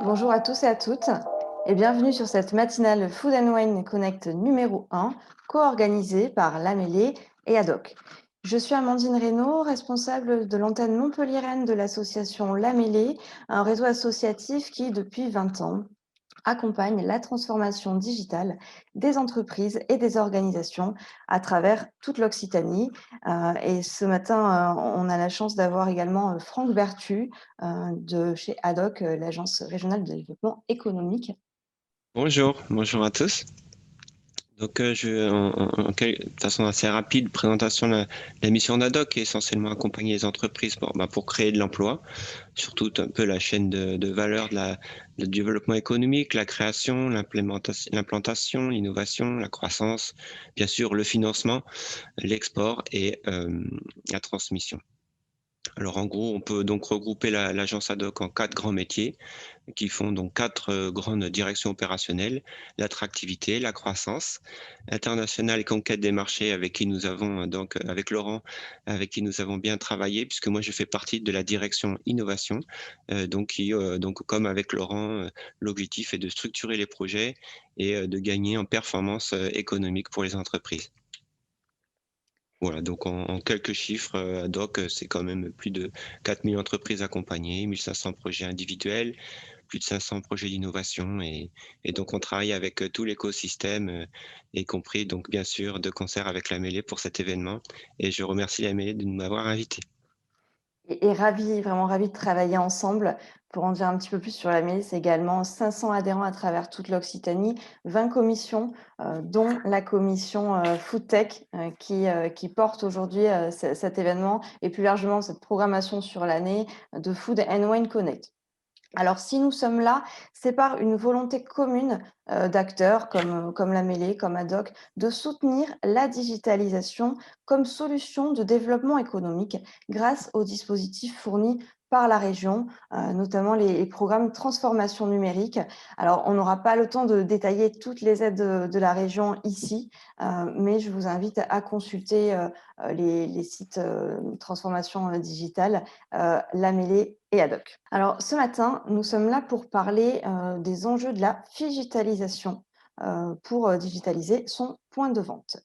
Bonjour à tous et à toutes et bienvenue sur cette matinale Food and Wine Connect numéro 1, co-organisée par Lamellé et Adoc. Je suis Amandine Reynaud, responsable de l'antenne montpelliéraine de l'association Lamellé, un réseau associatif qui, depuis 20 ans, accompagne la transformation digitale des entreprises et des organisations à travers toute l'Occitanie. Et ce matin, on a la chance d'avoir également Franck Bertu de chez Adoc, l'Agence régionale de développement économique. Bonjour à tous. Donc, de façon assez rapide, présentation de la mission d'Adoc, est essentiellement accompagner les entreprises pour créer de l'emploi, surtout un peu la chaîne de valeur du développement économique, la création, l'implantation, l'innovation, la croissance, bien sûr le financement, l'export et la transmission. Alors en gros, on peut donc regrouper l'agence Adoc en 4 grands métiers qui font donc 4 grandes directions opérationnelles: l'attractivité, la croissance, l'international et conquête des marchés, avec qui nous avons avec Laurent, avec qui nous avons bien travaillé, puisque moi je fais partie de la direction innovation, donc comme avec Laurent, l'objectif est de structurer les projets et de gagner en performance économique pour les entreprises. Voilà, donc en quelques chiffres, Adoc, c'est quand même plus de 4 000 entreprises accompagnées, 1 500 projets individuels, plus de 500 projets d'innovation, et donc on travaille avec tout l'écosystème, y compris donc bien sûr de concert avec la Mêlée pour cet événement, et je remercie la Mêlée de m'avoir invité. Et ravi, vraiment ravi de travailler ensemble. Pour en dire un petit peu plus sur la mairie, c'est également 500 adhérents à travers toute l'Occitanie, 20 commissions, dont la commission Food Tech, qui porte aujourd'hui cet événement et plus largement cette programmation sur l'année de Food and Wine Connect. Alors, si nous sommes là, c'est par une volonté commune d'acteurs comme la Mêlée, comme Adoc, de soutenir la digitalisation comme solution de développement économique grâce aux dispositifs fournis par la région, notamment les programmes transformation numérique. Alors, on n'aura pas le temps de détailler toutes les aides de la région ici, mais je vous invite à consulter les sites transformation digitale, la Mêlée et Adoc. Alors, ce matin, nous sommes là pour parler des enjeux de la digitalisation pour digitaliser son point de vente.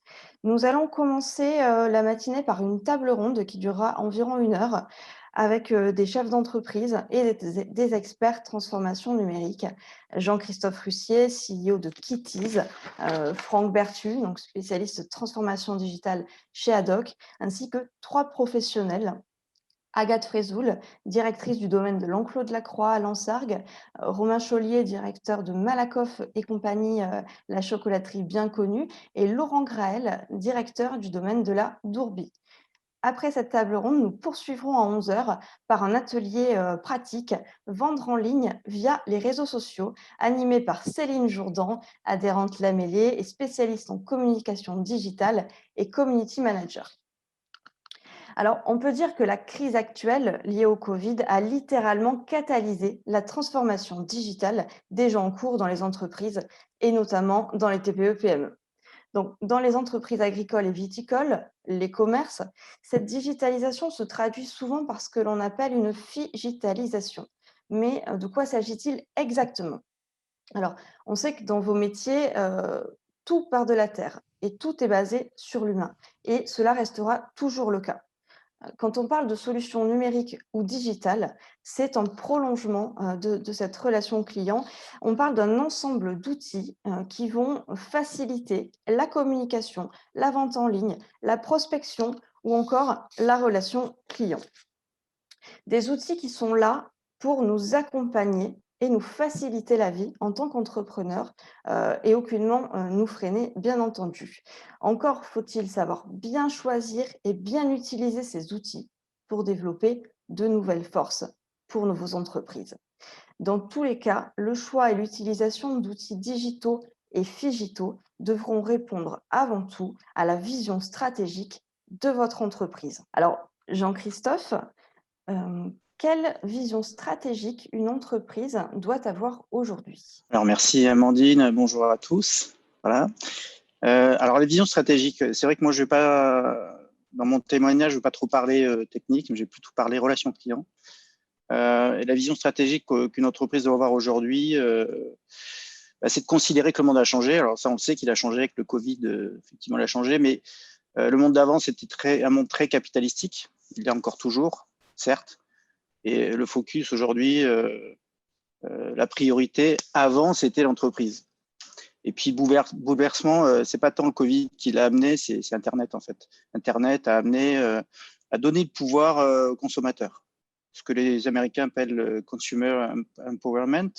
Nous allons commencer la matinée par une table ronde qui durera environ 1 heure avec des chefs d'entreprise et des experts transformation numérique. Jean-Christophe Russier, CEO de Kitties, Franck Bertu, donc spécialiste transformation digitale chez Adoc, ainsi que 3 professionnels: Agathe Frézoul, directrice du domaine de l'enclos de la Croix à Lansargues, Romain Chollier, directeur de Malakoff et compagnie, la chocolaterie bien connue, et Laurent Graël, directeur du domaine de la Dourbie. Après cette table ronde, nous poursuivrons à 11 heures par un atelier pratique, vendre en ligne via les réseaux sociaux, animé par Céline Jourdan, adhérente Lamellé et spécialiste en communication digitale et community manager. Alors, on peut dire que la crise actuelle liée au Covid a littéralement catalysé la transformation digitale déjà en cours dans les entreprises et notamment dans les TPE-PME. Donc, dans les entreprises agricoles et viticoles, les commerces, cette digitalisation se traduit souvent par ce que l'on appelle une figitalisation. Mais de quoi s'agit-il exactement? Alors, on sait que dans vos métiers, tout part de la terre et tout est basé sur l'humain. Et cela restera toujours le cas. Quand on parle de solutions numériques ou digitales, c'est un prolongement de cette relation client. On parle d'un ensemble d'outils qui vont faciliter la communication, la vente en ligne, la prospection ou encore la relation client. Des outils qui sont là pour nous accompagner et nous faciliter la vie en tant qu'entrepreneur et aucunement nous freiner, bien entendu. Encore faut-il savoir bien choisir et bien utiliser ces outils pour développer de nouvelles forces pour vos entreprises. Dans tous les cas, le choix et l'utilisation d'outils digitaux et figitaux devront répondre avant tout à la vision stratégique de votre entreprise. Alors, Jean-Christophe, quelle vision stratégique une entreprise doit avoir aujourd'hui? Alors, merci Amandine, bonjour à tous. Voilà. Alors, les visions stratégiques, c'est vrai que moi, je vais pas, dans mon témoignage, je ne vais pas trop parler technique, mais je vais plutôt parler relations clients. Et la vision stratégique qu'une entreprise doit avoir aujourd'hui, c'est de considérer que le monde a changé. Alors ça, on le sait qu'il a changé avec le Covid, effectivement, il a changé, mais le monde d'avant, c'était un monde très capitalistique. Il l'est encore toujours, certes. Et le focus aujourd'hui, la priorité avant, c'était l'entreprise. Et puis, bouleversement, c'est pas tant le Covid qui l'a amené, c'est Internet, en fait. Internet a amené, a donné le pouvoir aux consommateurs. Ce que les Américains appellent le consumer empowerment.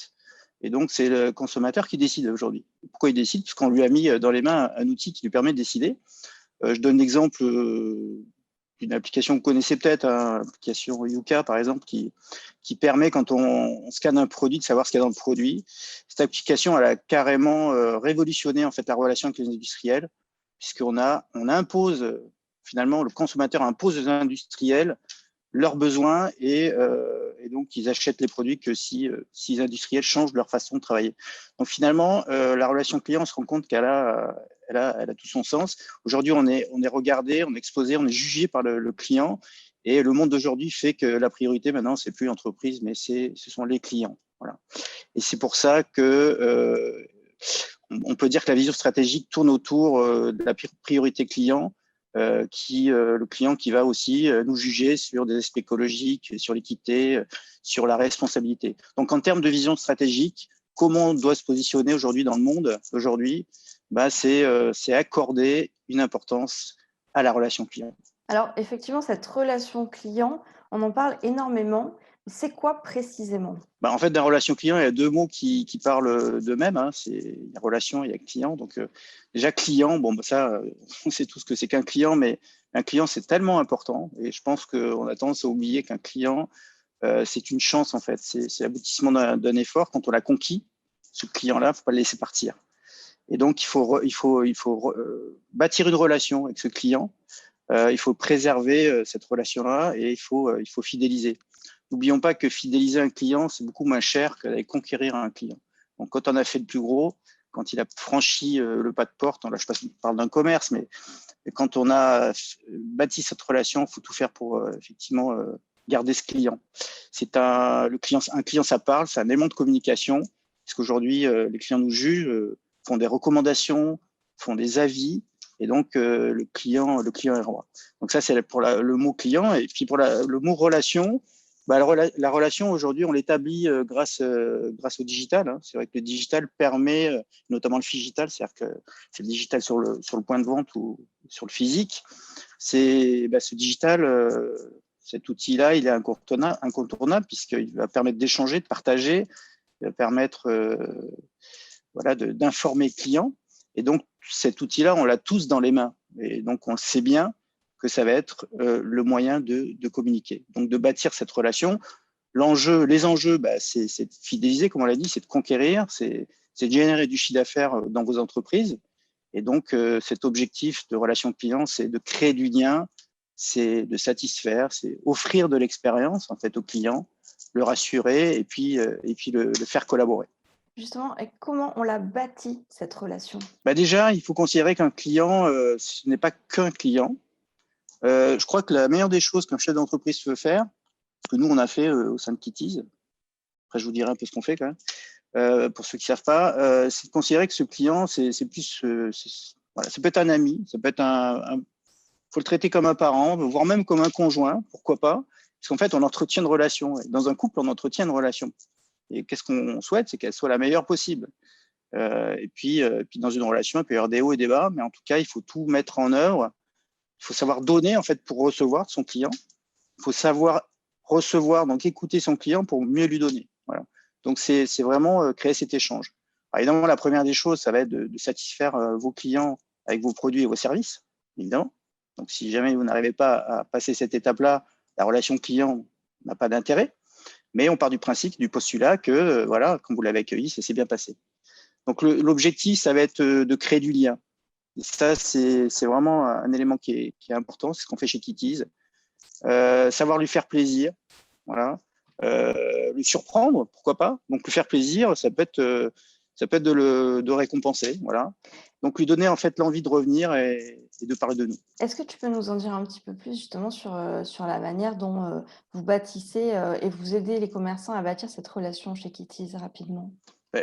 Et donc, c'est le consommateur qui décide aujourd'hui. Pourquoi il décide? Parce qu'on lui a mis dans les mains un outil qui lui permet de décider. Je donne l'exemple d'une application que vous connaissez peut-être, l'application Yuka, par exemple, qui permet, quand on scanne un produit, de savoir ce qu'il y a dans le produit. Cette application, elle a carrément révolutionné en fait, la relation avec les industriels, puisqu'on impose, finalement, le consommateur impose aux industriels leurs besoins et donc ils achètent les produits que si les industriels changent leur façon de travailler. Donc finalement, la relation client, on se rend compte qu'elle a tout son sens. Aujourd'hui, on est regardé, on est exposé, on est jugé par le client, et le monde d'aujourd'hui fait que la priorité maintenant, c'est plus l'entreprise, mais ce sont les clients. Voilà. Et c'est pour ça que on peut dire que la vision stratégique tourne autour de la priorité client. Le client qui va aussi nous juger sur des aspects écologiques, sur l'équité, sur la responsabilité. Donc, en termes de vision stratégique, comment on doit se positionner aujourd'hui dans le monde? Aujourd'hui, c'est accorder une importance à la relation client. Alors, effectivement, cette relation client, on en parle énormément. C'est quoi précisément? En fait, dans la relation client, il y a deux mots qui parlent d'eux-mêmes. Hein. Il y a relation, il y a client. Donc, déjà, client, ça, on sait tous ce que c'est qu'un client, mais un client, c'est tellement important. Et je pense qu'on a tendance à oublier qu'un client, c'est une chance, en fait. C'est l'aboutissement d'un effort. Quand on l'a conquis, ce client-là, il ne faut pas le laisser partir. Et donc, il faut bâtir une relation avec ce client. Il faut préserver cette relation-là et il faut fidéliser. N'oublions pas que fidéliser un client, c'est beaucoup moins cher que d'aller conquérir un client. Donc, quand on a fait le plus gros, quand il a franchi le pas de porte, là, je parle d'un commerce, mais quand on a bâti cette relation, il faut tout faire pour effectivement garder ce client. Un client, ça parle, c'est un élément de communication, parce qu'aujourd'hui, les clients nous jugent, font des recommandations, font des avis, et donc le client est roi. Donc ça, c'est pour le mot client. Et puis pour le mot relation, la relation aujourd'hui, on l'établit grâce au digital. Hein. C'est vrai que le digital permet, notamment le phygital, c'est-à-dire que c'est le digital sur le point de vente ou sur le physique. Ce digital, cet outil-là, il est incontournable puisqu'il va permettre d'échanger, de partager, il va permettre d'informer le client. Et donc, cet outil-là, on l'a tous dans les mains. Et donc, on sait bien que ça va être le moyen de communiquer. Donc, de bâtir cette relation. Les enjeux, c'est de fidéliser, comme on l'a dit, c'est de conquérir, c'est de générer du chiffre d'affaires dans vos entreprises. Et donc, cet objectif de relation client, c'est de créer du lien, c'est de satisfaire, c'est offrir de l'expérience en fait au client, le rassurer et puis le faire collaborer. Justement, et comment on l'a bâti, cette relation? Déjà, il faut considérer qu'un client, ce n'est pas qu'un client. Je crois que la meilleure des choses qu'un chef d'entreprise peut faire, ce que nous, on a fait au sein de Kitties, après je vous dirai un peu ce qu'on fait quand même, pour ceux qui ne savent pas, c'est de considérer que ce client, c'est plus, ça peut être un ami, ça peut être faut le traiter comme un parent, voire même comme un conjoint, pourquoi pas, parce qu'en fait, on entretient une relation. Et dans un couple, on entretient une relation. Et qu'est-ce qu'on souhaite? C'est qu'elle soit la meilleure possible. Et puis, dans une relation, il peut y avoir des hauts et des bas, mais en tout cas, il faut tout mettre en œuvre. Il faut savoir donner en fait pour recevoir de son client. Il faut savoir recevoir, donc écouter son client pour mieux lui donner. Voilà. Donc, c'est vraiment créer cet échange. Alors, évidemment, la première des choses, ça va être de satisfaire vos clients avec vos produits et vos services, évidemment. Donc, si jamais vous n'arrivez pas à passer cette étape-là, la relation client n'a pas d'intérêt. Mais on part du principe, du postulat que, quand vous l'avez accueilli, ça s'est bien passé. Donc, l'objectif, ça va être de créer du lien. Et ça, c'est vraiment un élément qui est important. C'est ce qu'on fait chez Kitties. Savoir lui faire plaisir, lui surprendre, pourquoi pas. Donc, lui faire plaisir, ça peut être de récompenser, voilà. Donc, lui donner en fait l'envie de revenir et de parler de nous. Est-ce que tu peux nous en dire un petit peu plus justement sur la manière dont vous bâtissez et vous aidez les commerçants à bâtir cette relation chez Kitty's rapidement?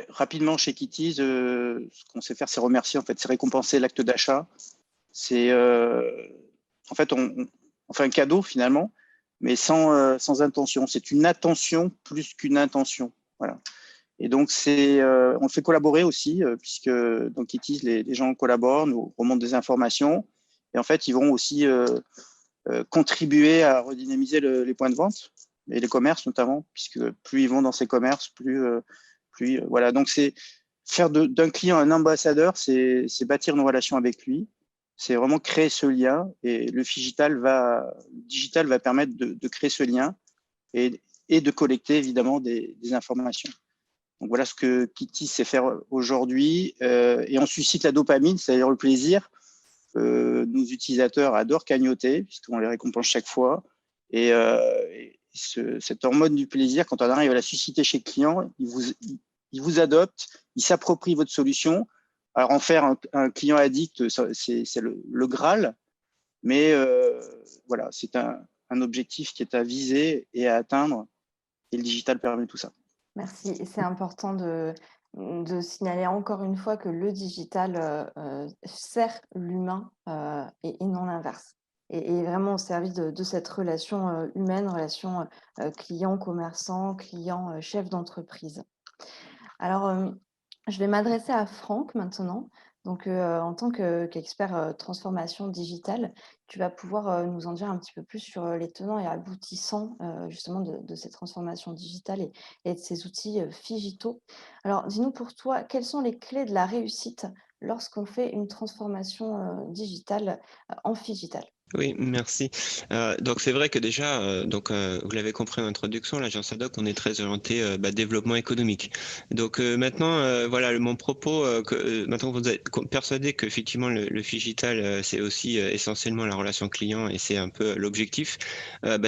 Rapidement, chez Kitty's, ce qu'on sait faire, c'est remercier, en fait, c'est récompenser l'acte d'achat. C'est en fait, on fait un cadeau finalement, mais sans intention. C'est une attention plus qu'une intention. Voilà. Et donc, on le fait collaborer aussi, puisque dans Kitty's, les gens collaborent, nous remontent des informations. Et en fait, ils vont aussi contribuer à redynamiser les points de vente et les commerces notamment, puisque plus ils vont dans ces commerces, plus voilà. Donc, c'est faire d'un client un ambassadeur, c'est bâtir nos relations avec lui. C'est vraiment créer ce lien et le digital va permettre de créer ce lien et de collecter évidemment des informations. Donc voilà ce que Kitty sait faire aujourd'hui et on suscite la dopamine, c'est-à-dire le plaisir. Nos utilisateurs adorent cagnotter puisqu'on les récompense chaque fois et cette hormone du plaisir, quand on arrive à la susciter chez le client, il vous adopte, il s'approprie votre solution. Alors en faire un client addict, c'est le Graal, mais voilà, c'est un objectif qui est à viser et à atteindre et le digital permet tout ça. Merci. Et c'est important de signaler encore une fois que le digital sert l'humain et non l'inverse. Et vraiment au service de cette relation humaine, relation client-commerçant, client-chef d'entreprise. Alors, je vais m'adresser à Franck maintenant. Donc, en tant qu'expert transformation digitale, tu vas pouvoir nous en dire un petit peu plus sur les tenants et aboutissants justement de cette transformation digitale et de ces outils Figito. Alors, dis-nous pour toi, quelles sont les clés de la réussite lorsqu'on fait une transformation digitale en Figital? Oui, merci. Donc c'est vrai que déjà, vous l'avez compris en introduction, l'agence Ad hoc, on est très orienté développement économique. Donc maintenant, voilà, mon propos, maintenant que vous êtes persuadé qu'effectivement le Figital, c'est aussi essentiellement la relation client et c'est un peu l'objectif,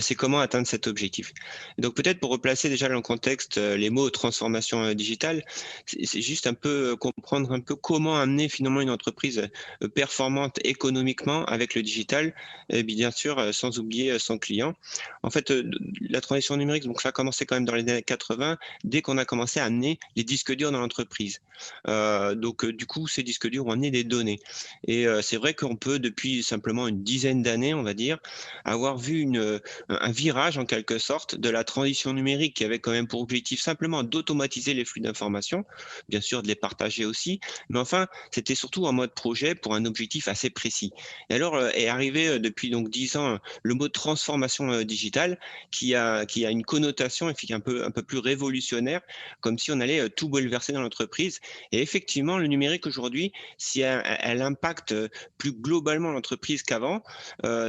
c'est comment atteindre cet objectif. Donc peut-être pour replacer déjà dans le contexte les mots transformation digitale, c'est juste un peu comprendre un peu comment amener finalement une entreprise performante économiquement avec le digital et bien sûr, sans oublier son client. En fait, la transition numérique, donc ça a commencé quand même dans les années 80, dès qu'on a commencé à amener les disques durs dans l'entreprise. Du coup, ces disques durs ont amené des données. Et c'est vrai qu'on peut, depuis simplement une dizaine d'années, on va dire, avoir vu un virage en quelque sorte de la transition numérique qui avait quand même pour objectif simplement d'automatiser les flux d'informations, bien sûr de les partager aussi, mais enfin, c'était surtout en mode projet pour un objectif assez précis. Et alors est arrivé depuis donc 10 ans le mot transformation digitale qui a une connotation un peu plus révolutionnaire, comme si on allait tout bouleverser dans l'entreprise. Et effectivement, le numérique aujourd'hui, si elle impacte plus globalement l'entreprise qu'avant,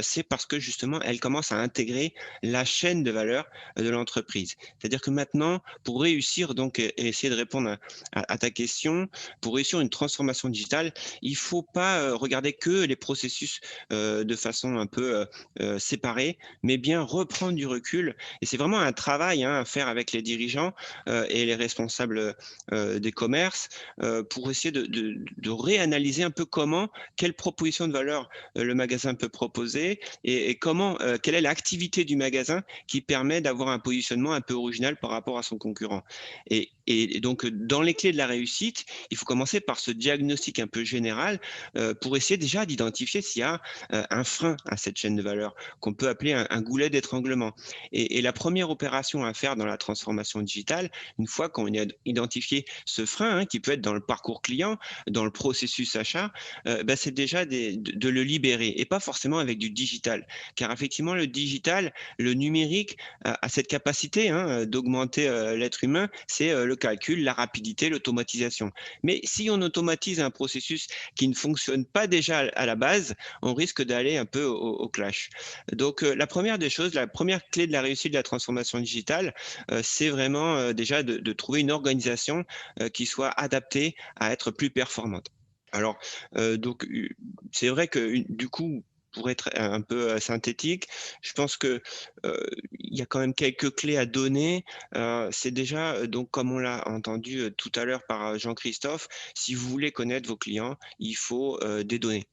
c'est parce que justement, elle commence à intégrer la chaîne de valeur de l'entreprise. C'est-à-dire que maintenant, pour réussir donc et essayer de répondre à ta question, pour réussir une transformation digitale, il ne faut pas regarder que les processus de façon un peu séparée, mais bien reprendre du recul. Et c'est vraiment un travail à faire avec les dirigeants et les responsables des commerces pour essayer de réanalyser un peu quelle proposition de valeur le magasin peut proposer et quelle est l'activité du magasin qui permet d'avoir un positionnement un peu original par rapport à son concurrent. Et donc, dans les clés de la réussite, il faut commencer par ce diagnostic un peu général pour essayer déjà d'identifier s'il y a un frein à cette chaîne de valeur qu'on peut appeler un goulet d'étranglement. Et la première opération à faire dans la transformation digitale, une fois qu'on a identifié ce frein, qui peut être dans le parcours client, dans le processus achat, c'est déjà de le libérer et pas forcément avec du digital. Car effectivement, le digital, le numérique a cette capacité d'augmenter l'être humain, c'est le calcul, la rapidité, l'automatisation. Mais si on automatise un processus qui ne fonctionne pas déjà à la base, on risque d'aller un peu au clash. Donc, la première des choses, la première clé de la réussite de la transformation digitale, c'est vraiment déjà de trouver une organisation qui soit adaptée à être plus performante. Alors, c'est vrai que du coup, pour être un peu synthétique, je pense que il y a quand même quelques clés à donner. C'est déjà, donc comme on l'a entendu tout à l'heure par Jean-Christophe, si vous voulez connaître vos clients, il faut des données.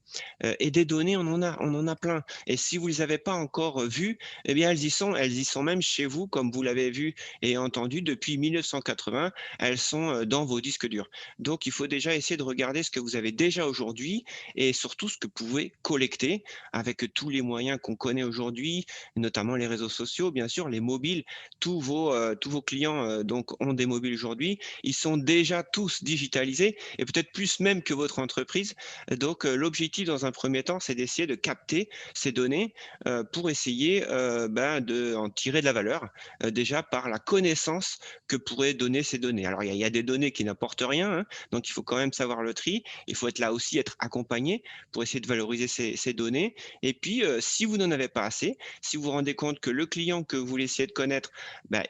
Et des données, on en a plein. Et si vous les avez pas encore vues, eh bien elles y sont même chez vous, comme vous l'avez vu et entendu depuis 1980. Elles sont dans vos disques durs. Donc il faut déjà essayer de regarder ce que vous avez déjà aujourd'hui et surtout ce que vous pouvez collecter avec tous les moyens qu'on connaît aujourd'hui, notamment les réseaux sociaux, bien sûr, les mobiles. Tous vos clients donc ont des mobiles aujourd'hui. Ils sont déjà tous digitalisés et peut-être plus même que votre entreprise. Donc l'objectif dans un premier temps, c'est d'essayer de capter ces données pour essayer de en tirer de la valeur déjà par la connaissance que pourraient donner ces données. Alors il y a des données qui n'apportent rien, hein, donc il faut quand même savoir le tri. Il faut être là aussi, être accompagné pour essayer de valoriser ces données. Et puis, si vous n'en avez pas assez, si vous vous rendez compte que le client que vous voulez essayer de connaître,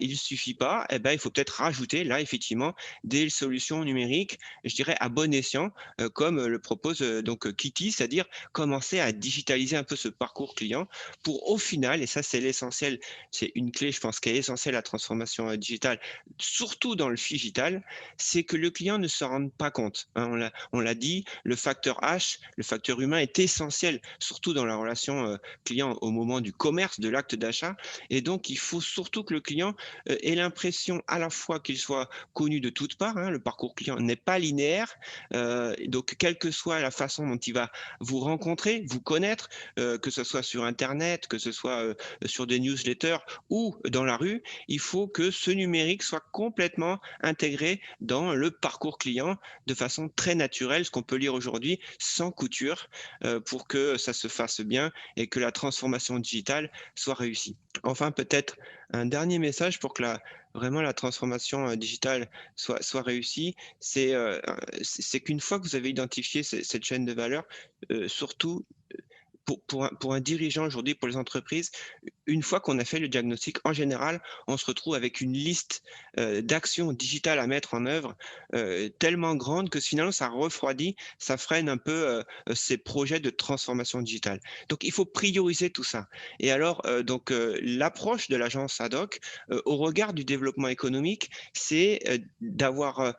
il ne suffit pas, eh ben, il faut peut-être rajouter là, effectivement, des solutions numériques, je dirais, à bon escient, comme le propose donc Kitty, c'est-à-dire commencer à digitaliser un peu ce parcours client pour au final, et ça c'est l'essentiel, c'est une clé, je pense, qui est essentielle à la transformation digitale, surtout dans le digital, c'est que le client ne se rende pas compte, hein. On l'a dit, le facteur H, le facteur humain est essentiel, surtout dans la relation client au moment du commerce, de l'acte d'achat. Et donc, il faut surtout que le client ait l'impression à la fois qu'il soit connu de toutes parts, hein, le parcours client n'est pas linéaire, donc quelle que soit la façon dont il va vous rencontrer, vous connaître, que ce soit sur Internet, que ce soit sur des newsletters ou dans la rue, il faut que ce numérique soit complètement intégré dans le parcours client de façon très naturelle, ce qu'on peut lire aujourd'hui, sans couture, pour que ça se fasse bien et que la transformation digitale soit réussie. Enfin, peut-être un dernier message pour que vraiment la transformation digitale soit réussie, c'est qu'une fois que vous avez identifié cette chaîne de valeur, surtout pour un dirigeant aujourd'hui, pour les entreprises, une fois qu'on a fait le diagnostic, en général, on se retrouve avec une liste d'actions digitales à mettre en œuvre tellement grande que finalement, ça refroidit, ça freine un peu ces projets de transformation digitale. Donc, il faut prioriser tout ça. Et alors, l'approche de l'agence ad hoc, au regard du développement économique, c'est d'avoir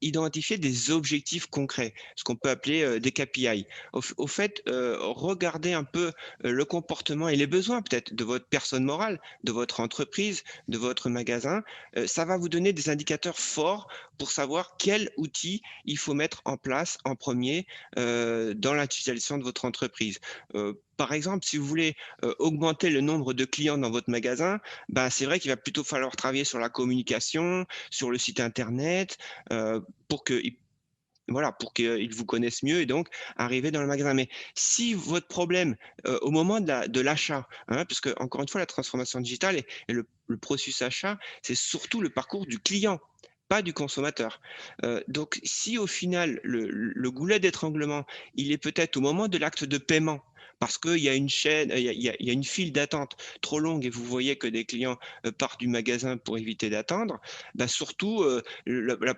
identifié des objectifs concrets, ce qu'on peut appeler des KPI. Au fait, regardez un peu le comportement et les besoins peut-être de votre personne morale, de votre entreprise, de votre magasin. Ça va vous donner des indicateurs forts pour savoir quel outil il faut mettre en place en premier dans l'utilisation de votre entreprise. Par exemple, si vous voulez augmenter le nombre de clients dans votre magasin, c'est vrai qu'il va plutôt falloir travailler sur la communication, sur le site internet, pour que voilà, pour qu'ils vous connaissent mieux et donc arriver dans le magasin. Mais si votre problème, au moment de l'achat, hein, parce que encore une fois, la transformation digitale et le processus achat, c'est surtout le parcours du client, pas du consommateur. Donc si au final, le goulet d'étranglement, il est peut-être au moment de l'acte de paiement, parce qu'il y a une chaîne, il y a une file d'attente trop longue et vous voyez que des clients partent du magasin pour éviter d'attendre, surtout, la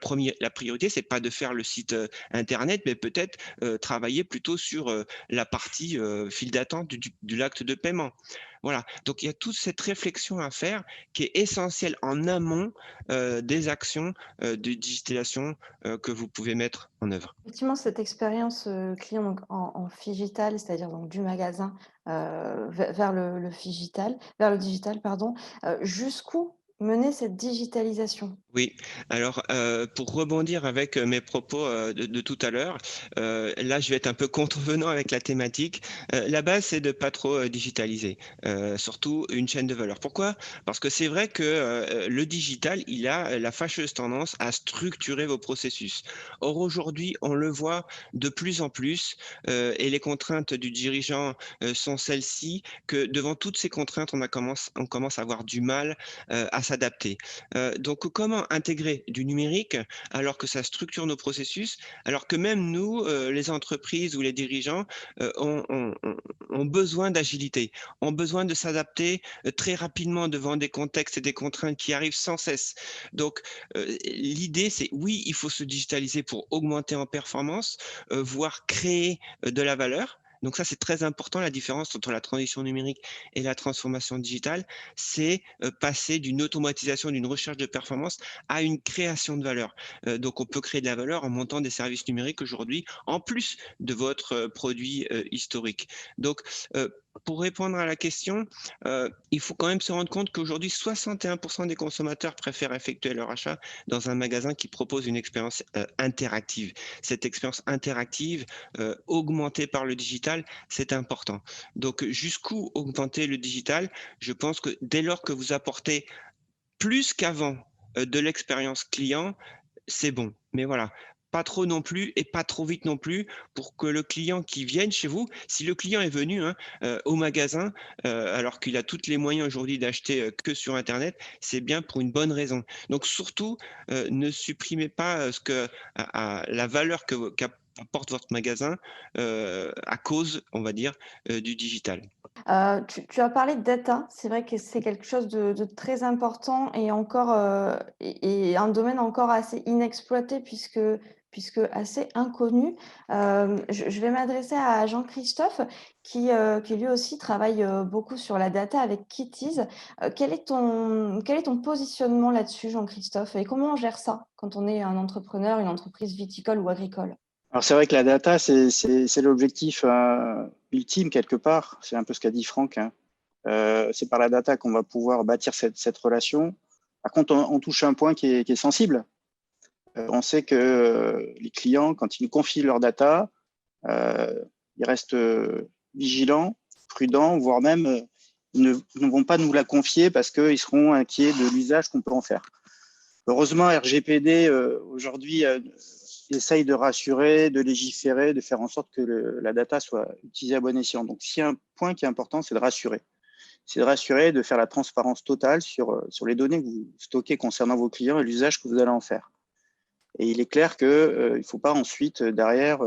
priorité, c'est pas de faire le site internet, mais peut-être travailler plutôt sur la partie file d'attente de l'acte de paiement. Voilà. Donc il y a toute cette réflexion à faire qui est essentielle en amont des actions de digitalisation que vous pouvez mettre en œuvre. Effectivement, cette expérience, client donc en phygital, c'est-à-dire donc du magasin, vers le phygital vers le digital, pardon, jusqu'où menait cette digitalisation? Oui, alors pour rebondir avec mes propos de tout à l'heure, là je vais être un peu contrevenant avec la thématique. La base, c'est de pas trop digitaliser, surtout une chaîne de valeur. Pourquoi? Parce que c'est vrai que le digital, il a la fâcheuse tendance à structurer vos processus. Or aujourd'hui, on le voit de plus en plus, et les contraintes du dirigeant sont celles-ci, que devant toutes ces contraintes, on commence à avoir du mal à s'adapter. Donc comment intégrer du numérique alors que ça structure nos processus, alors que même nous, les entreprises ou les dirigeants, ont besoin d'agilité, ont besoin de s'adapter très rapidement devant des contextes et des contraintes qui arrivent sans cesse. Donc l'idée, c'est oui, il faut se digitaliser pour augmenter en performance, voire créer de la valeur, Donc ça, c'est très important, la différence entre la transition numérique et la transformation digitale, c'est passer d'une automatisation, d'une recherche de performance à une création de valeur. Donc on peut créer de la valeur en montant des services numériques aujourd'hui, en plus de votre produit historique. Donc, pour répondre à la question, il faut quand même se rendre compte qu'aujourd'hui, 61% des consommateurs préfèrent effectuer leur achat dans un magasin qui propose une expérience interactive. Cette expérience interactive, augmentée par le digital, c'est important. Donc, jusqu'où augmenter le digital? Je pense que dès lors que vous apportez plus qu'avant de l'expérience client, c'est bon. Mais voilà, pas trop non plus et pas trop vite non plus pour que le client qui vienne chez vous, si le client est venu au magasin, alors qu'il a tous les moyens aujourd'hui d'acheter que sur Internet, c'est bien pour une bonne raison. Donc surtout, ne supprimez pas la valeur qu'apporte votre magasin à cause, on va dire, du digital. Tu as parlé de data. C'est vrai que c'est quelque chose de très important et encore, et un domaine encore assez inexploité puisque assez inconnu. Je vais m'adresser à Jean-Christophe qui lui aussi travaille, beaucoup sur la data avec Kitties. Quel est ton positionnement là-dessus, Jean-Christophe? Et comment on gère ça quand on est un entrepreneur, une entreprise viticole ou agricole? Alors c'est vrai que la data, c'est l'objectif ultime quelque part. C'est un peu ce qu'a dit Franck, hein. C'est par la data qu'on va pouvoir bâtir cette relation. Par contre, on touche un point qui est sensible. On sait que les clients, quand ils nous confient leur data, ils restent vigilants, prudents, voire même ils ne vont pas nous la confier parce qu'ils seront inquiets de l'usage qu'on peut en faire. Heureusement, RGPD aujourd'hui essaye de rassurer, de légiférer, de faire en sorte que la data soit utilisée à bon escient. Donc, s'il y a un point qui est important, c'est de rassurer. C'est de rassurer, de faire la transparence totale sur les données que vous stockez concernant vos clients et l'usage que vous allez en faire. Et il est clair qu'il ne faut pas ensuite, derrière,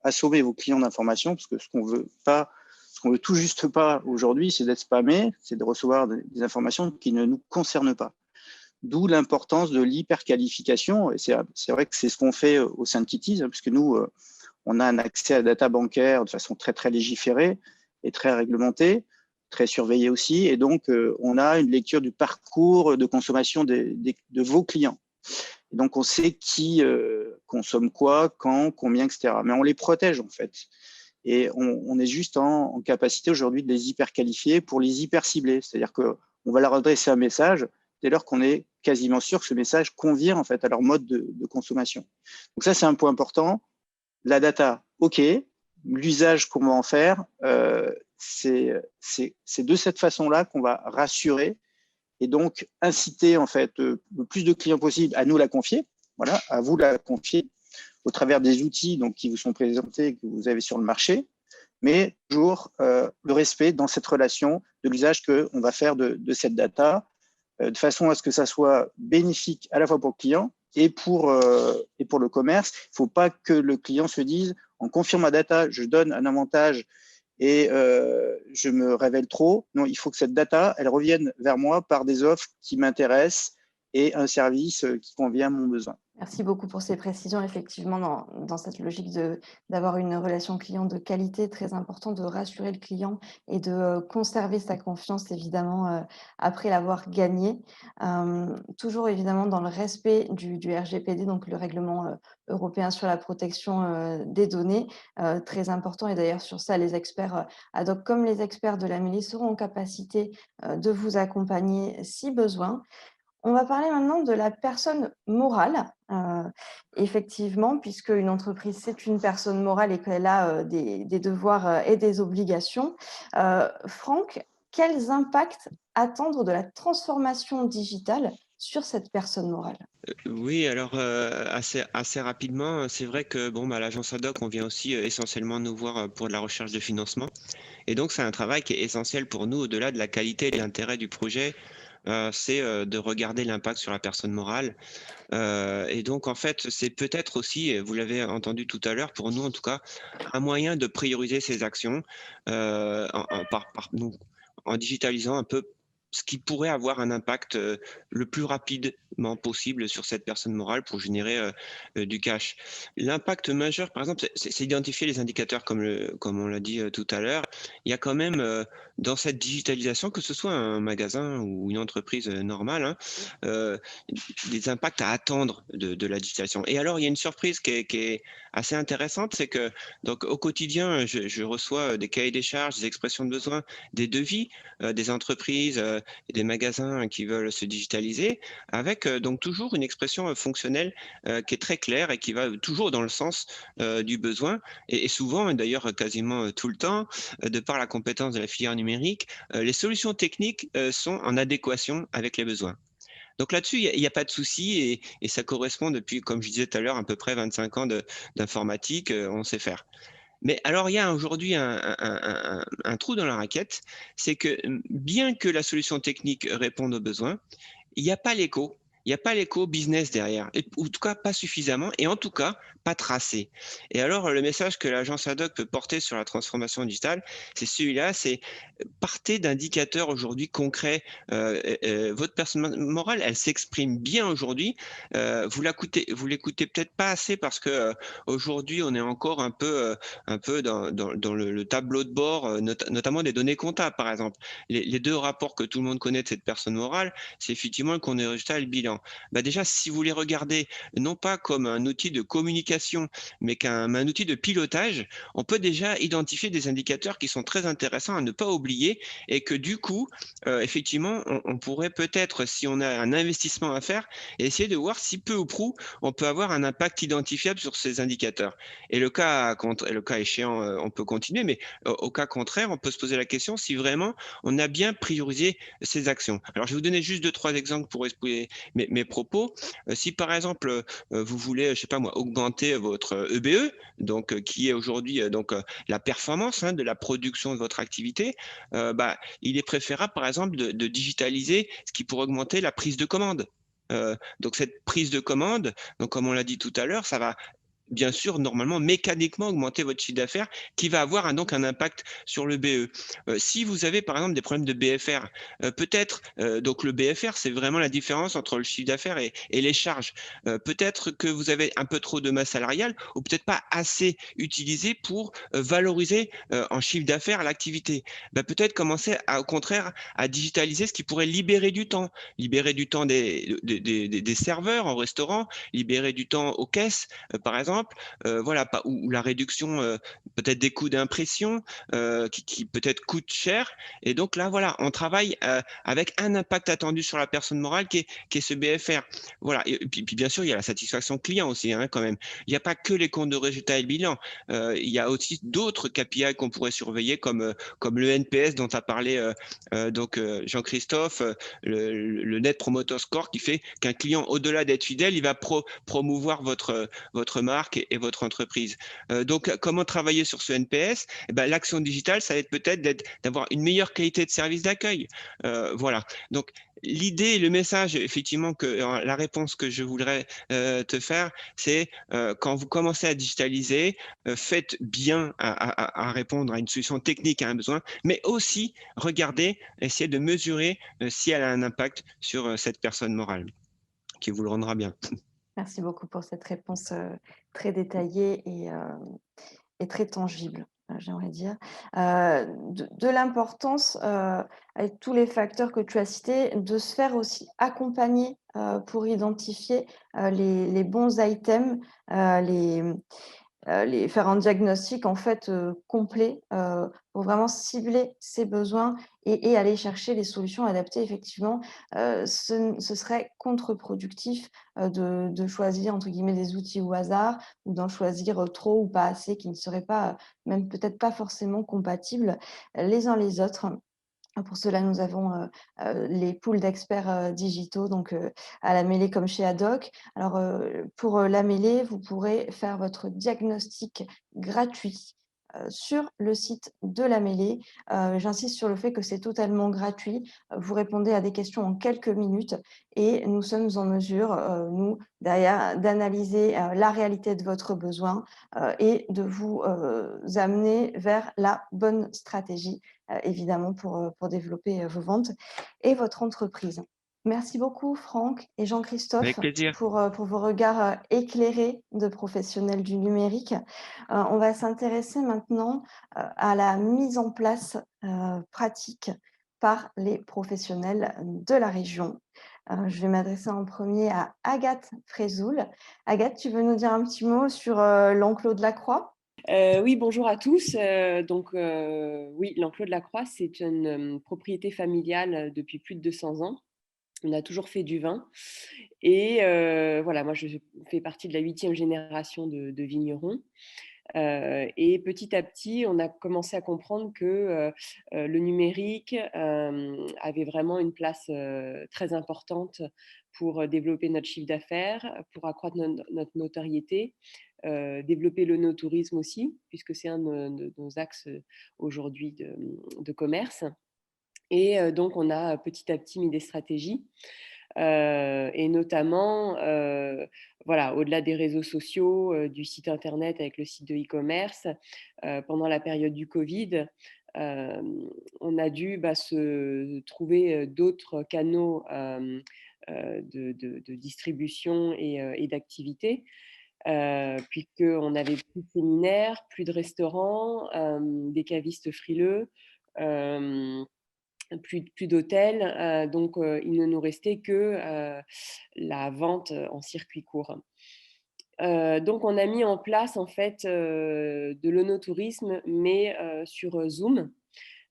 assommer vos clients d'informations, parce que ce qu'on veut tout juste pas aujourd'hui, c'est d'être spammé, c'est de recevoir des informations qui ne nous concernent pas. D'où l'importance de l'hyperqualification. Et c'est vrai que c'est ce qu'on fait au sein de Kitties, hein, puisque nous, on a un accès à la data bancaire de façon très, très légiférée et très réglementée, très surveillée aussi. Et donc, on a une lecture du parcours de consommation de vos clients. Et donc, on sait qui consomme quoi, quand, combien, etc. Mais on les protège, en fait. Et on est juste en capacité aujourd'hui de les hyperqualifier pour les hyper-cibler. C'est-à-dire qu'on va leur adresser un message dès lors qu'on est quasiment sûr que ce message convient en fait à leur mode de consommation. Donc ça, c'est un point important. La data, OK. L'usage qu'on va en faire, c'est de cette façon-là qu'on va rassurer et donc inciter en fait le plus de clients possible à nous la confier, voilà, à vous la confier au travers des outils donc, qui vous sont présentés, que vous avez sur le marché, mais toujours le respect dans cette relation de l'usage qu'on va faire de cette data, de façon à ce que ça soit bénéfique à la fois pour le client et pour le commerce. Il ne faut pas que le client se dise, en confirmant ma data, je donne un avantage et je me révèle trop. Non, il faut que cette data, elle revienne vers moi par des offres qui m'intéressent et un service qui convient à mon besoin. Merci beaucoup pour ces précisions. Effectivement, dans cette logique d'avoir une relation client de qualité, très important de rassurer le client et de conserver sa confiance, évidemment, après l'avoir gagné. Toujours évidemment dans le respect du RGPD, donc le règlement européen sur la protection des données, très important. Et d'ailleurs, sur ça, les experts ad hoc, comme les experts de la MELI, seront en capacité de vous accompagner si besoin. On va parler maintenant de la personne morale, effectivement, puisque une entreprise, c'est une personne morale et qu'elle a, des devoirs, et des obligations. Franck, quels impacts attendre de la transformation digitale sur cette personne morale? Oui, alors assez rapidement, c'est vrai que bon, bah, l'agence ad hoc, on vient aussi essentiellement nous voir pour de la recherche de financement. Et donc, c'est un travail qui est essentiel pour nous, au-delà de la qualité et de l'intérêt du projet, c'est de regarder l'impact sur la personne morale. Et donc, en fait, c'est peut-être aussi, et vous l'avez entendu tout à l'heure, pour nous en tout cas, un moyen de prioriser ces actions donc, en digitalisant un peu ce qui pourrait avoir un impact le plus rapidement possible sur cette personne morale pour générer du cash. L'impact majeur, par exemple, c'est identifier les indicateurs comme on l'a dit tout à l'heure. Il y a quand même dans cette digitalisation, que ce soit un magasin ou une entreprise normale, hein, des impacts à attendre de la digitalisation. Et alors, il y a une surprise qui est assez intéressante, c'est que donc au quotidien, je reçois des cahiers des charges, des expressions de besoin, des devis des entreprises et des magasins qui veulent se digitaliser, avec donc toujours une expression fonctionnelle qui est très claire et qui va toujours dans le sens du besoin. Et souvent, et d'ailleurs quasiment tout le temps, de par la compétence de la filière numérique, les solutions techniques sont en adéquation avec les besoins. Donc là-dessus, il y a pas de souci et ça correspond depuis, comme je disais tout à l'heure, à peu près 25 ans d'informatique, on sait faire. Mais alors, il y a aujourd'hui un trou dans la raquette, c'est que bien que la solution technique réponde aux besoins, il n'y a pas l'écho. Il n'y a pas l'écho business derrière, ou en tout cas pas suffisamment, et en tout cas pas tracé. Et alors, le message que l'agence Ad hoc peut porter sur la transformation digitale, c'est celui-là, c'est partez d'indicateurs aujourd'hui concrets. Votre personne morale, elle s'exprime bien aujourd'hui. Vous l'écoutez peut-être pas assez parce que aujourd'hui, on est encore un peu dans le tableau de bord, notamment des données comptables, par exemple. Les deux rapports que tout le monde connaît de cette personne morale, c'est effectivement le compte de résultat et le bilan. Bah déjà, si vous les regardez non pas comme un outil de communication, mais un outil de pilotage, on peut déjà identifier des indicateurs qui sont très intéressants à ne pas oublier et que du coup, effectivement, on pourrait peut-être, si on a un investissement à faire, essayer de voir si peu ou prou, on peut avoir un impact identifiable sur ces indicateurs. Et le cas échéant, on peut continuer, mais au cas contraire, on peut se poser la question si vraiment on a bien priorisé ces actions. Alors, je vais vous donner juste 2-3 exemples pour expliquer mes propos. Si par exemple, vous voulez, je sais pas moi, augmenter votre EBE, donc qui est aujourd'hui la performance de la production de votre activité, bah, il est préférable par exemple de digitaliser ce qui pourrait augmenter la prise de commande. Donc cette prise de commande, donc comme on l'a dit tout à l'heure, ça va bien sûr, normalement, mécaniquement augmenter votre chiffre d'affaires qui va avoir donc un impact sur le BE. Si vous avez par exemple des problèmes de BFR, peut-être, donc le BFR, c'est vraiment la différence entre le chiffre d'affaires et les charges. Peut-être que vous avez un peu trop de masse salariale ou peut-être pas assez utilisé pour valoriser en chiffre d'affaires l'activité. Bah, peut-être commencer au contraire à digitaliser ce qui pourrait libérer du temps des serveurs en restaurant, libérer du temps aux caisses, par exemple, voilà, ou la réduction peut-être des coûts d'impression qui peut-être coûtent cher. Et donc là, voilà, on travaille avec un impact attendu sur la personne morale qui est ce BFR. Voilà. Et puis, bien sûr, il y a la satisfaction client aussi, hein, quand même. Il n'y a pas que les comptes de résultats et le bilan. Il y a aussi d'autres KPI qu'on pourrait surveiller comme le NPS dont a parlé Jean-Christophe, le Net Promoter Score qui fait qu'un client, au-delà d'être fidèle, il va promouvoir votre marque et votre entreprise. Donc, comment travailler sur ce NPS? Eh ben, l'action digitale, ça va être peut-être d'avoir une meilleure qualité de service d'accueil. Voilà. Donc, l'idée, le message, effectivement, la réponse que je voudrais te faire, c'est quand vous commencez à digitaliser, faites bien à répondre à une solution technique, à un besoin, mais aussi regardez, essayez de mesurer si elle a un impact sur cette personne morale, qui vous le rendra bien. Merci beaucoup pour cette réponse très détaillée et très tangible, j'aimerais dire. De l'importance, avec tous les facteurs que tu as cités, de se faire aussi accompagner pour identifier les bons items, faire un diagnostic en fait, complet, pour vraiment cibler ses besoins et aller chercher les solutions adaptées effectivement. Ce serait contre-productif, de choisir entre guillemets «des outils au hasard» ou d'en choisir, trop ou pas assez qui ne seraient pas, même peut-être pas forcément compatibles, les uns les autres. Pour cela, nous avons, les pools d'experts, digitaux donc à la mêlée comme chez Haddock. Alors, pour la mêlée, vous pourrez faire votre diagnostic gratuit, sur le site de la mêlée. J'insiste sur le fait que c'est totalement gratuit. Vous répondez à des questions en quelques minutes et nous sommes en mesure, nous, derrière, d'analyser la réalité de votre besoin et de vous amener vers la bonne stratégie, évidemment, pour développer vos ventes et votre entreprise. Merci beaucoup, Franck et Avec Jean-Christophe, plaisir. pour vos regards éclairés de professionnels du numérique. On va s'intéresser maintenant à la mise en place pratique par les professionnels de la région. Je vais m'adresser en premier à Agathe Frézoul. Agathe, tu veux nous dire un petit mot sur l'enclos de la Croix? Oui, bonjour à tous. Oui, l'enclos de la Croix, c'est une propriété familiale depuis plus de 200 ans. On a toujours fait du vin. Et voilà, moi, je fais partie de la 8e génération de vignerons. Et petit à petit, on a commencé à comprendre que le numérique avait vraiment une place très importante pour développer notre chiffre d'affaires, pour accroître notre notoriété, développer le no-tourisme aussi, puisque c'est un de nos axes aujourd'hui de commerce. Et donc, on a petit à petit mis des stratégies. Et notamment, voilà, au-delà des réseaux sociaux, du site internet avec le site de e-commerce, pendant la période du Covid, on a dû se trouver d'autres canaux de distribution et d'activité, puisqu'on n'avait plus de séminaires, plus de restaurants, des cavistes frileux. Plus d'hôtels, donc il ne nous restait que la vente en circuit court. Donc on a mis en place en fait de l'onotourisme, mais sur Zoom.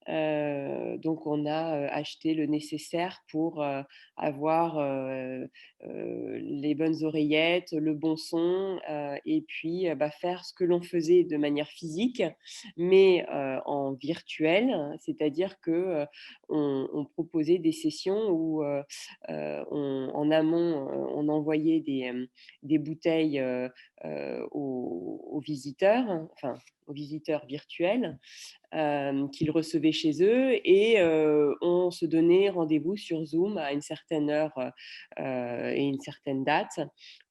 Donc on a acheté le nécessaire pour avoir les bonnes oreillettes, le bon son, et puis faire ce que l'on faisait de manière physique, mais en virtuel, c'est-à-dire que on proposait des sessions où en amont on envoyait des bouteilles aux visiteurs, enfin aux visiteurs virtuels, qu'ils recevaient chez eux, et on se donnait rendez-vous sur Zoom à une certaine heure et une certaine date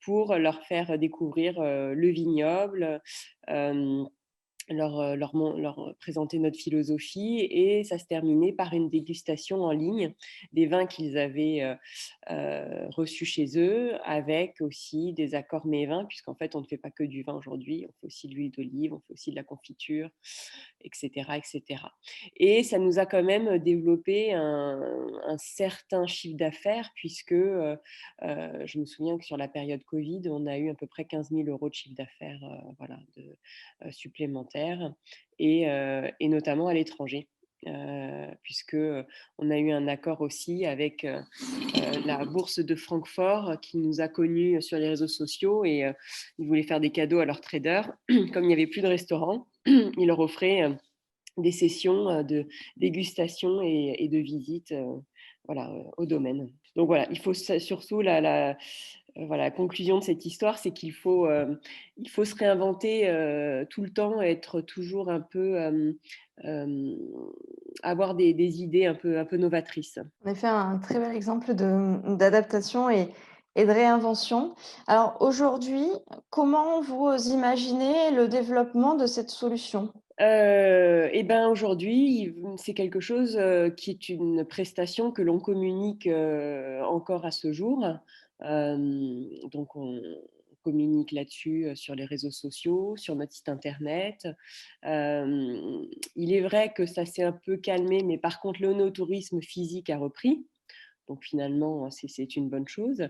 pour leur faire découvrir le vignoble, leur présenter notre philosophie, et ça se terminait par une dégustation en ligne des vins qu'ils avaient reçus chez eux, avec aussi des accords mets et vins, puisqu'en fait on ne fait pas que du vin aujourd'hui, on fait aussi de l'huile d'olive, on fait aussi de la confiture, etc., etc. Et ça nous a quand même développé un certain chiffre d'affaires, puisque je me souviens que sur la période Covid, on a eu à peu près 15 000 € de chiffre d'affaires voilà, supplémentaires, et notamment à l'étranger. Puisque on a eu un accord aussi avec la bourse de Francfort, qui nous a connus sur les réseaux sociaux, et ils voulaient faire des cadeaux à leurs traders. Comme il n'y avait plus de restaurants, ils leur offraient des sessions de dégustation et de visite voilà, au domaine. Donc voilà, il faut surtout voilà, la conclusion de cette histoire, c'est qu'il faut se réinventer tout le temps, être toujours un peu, avoir des idées un peu novatrices. En effet, un très bel exemple d'adaptation et de réinvention. Alors aujourd'hui, comment vous imaginez le développement de cette solution? Et ben aujourd'hui, c'est quelque chose qui est une prestation que l'on communique encore à ce jour. Donc on communique là-dessus sur les réseaux sociaux, sur notre site internet. Il est vrai que ça s'est un peu calmé, mais par contre, l'onotourisme physique a repris. Donc finalement, c'est une bonne chose.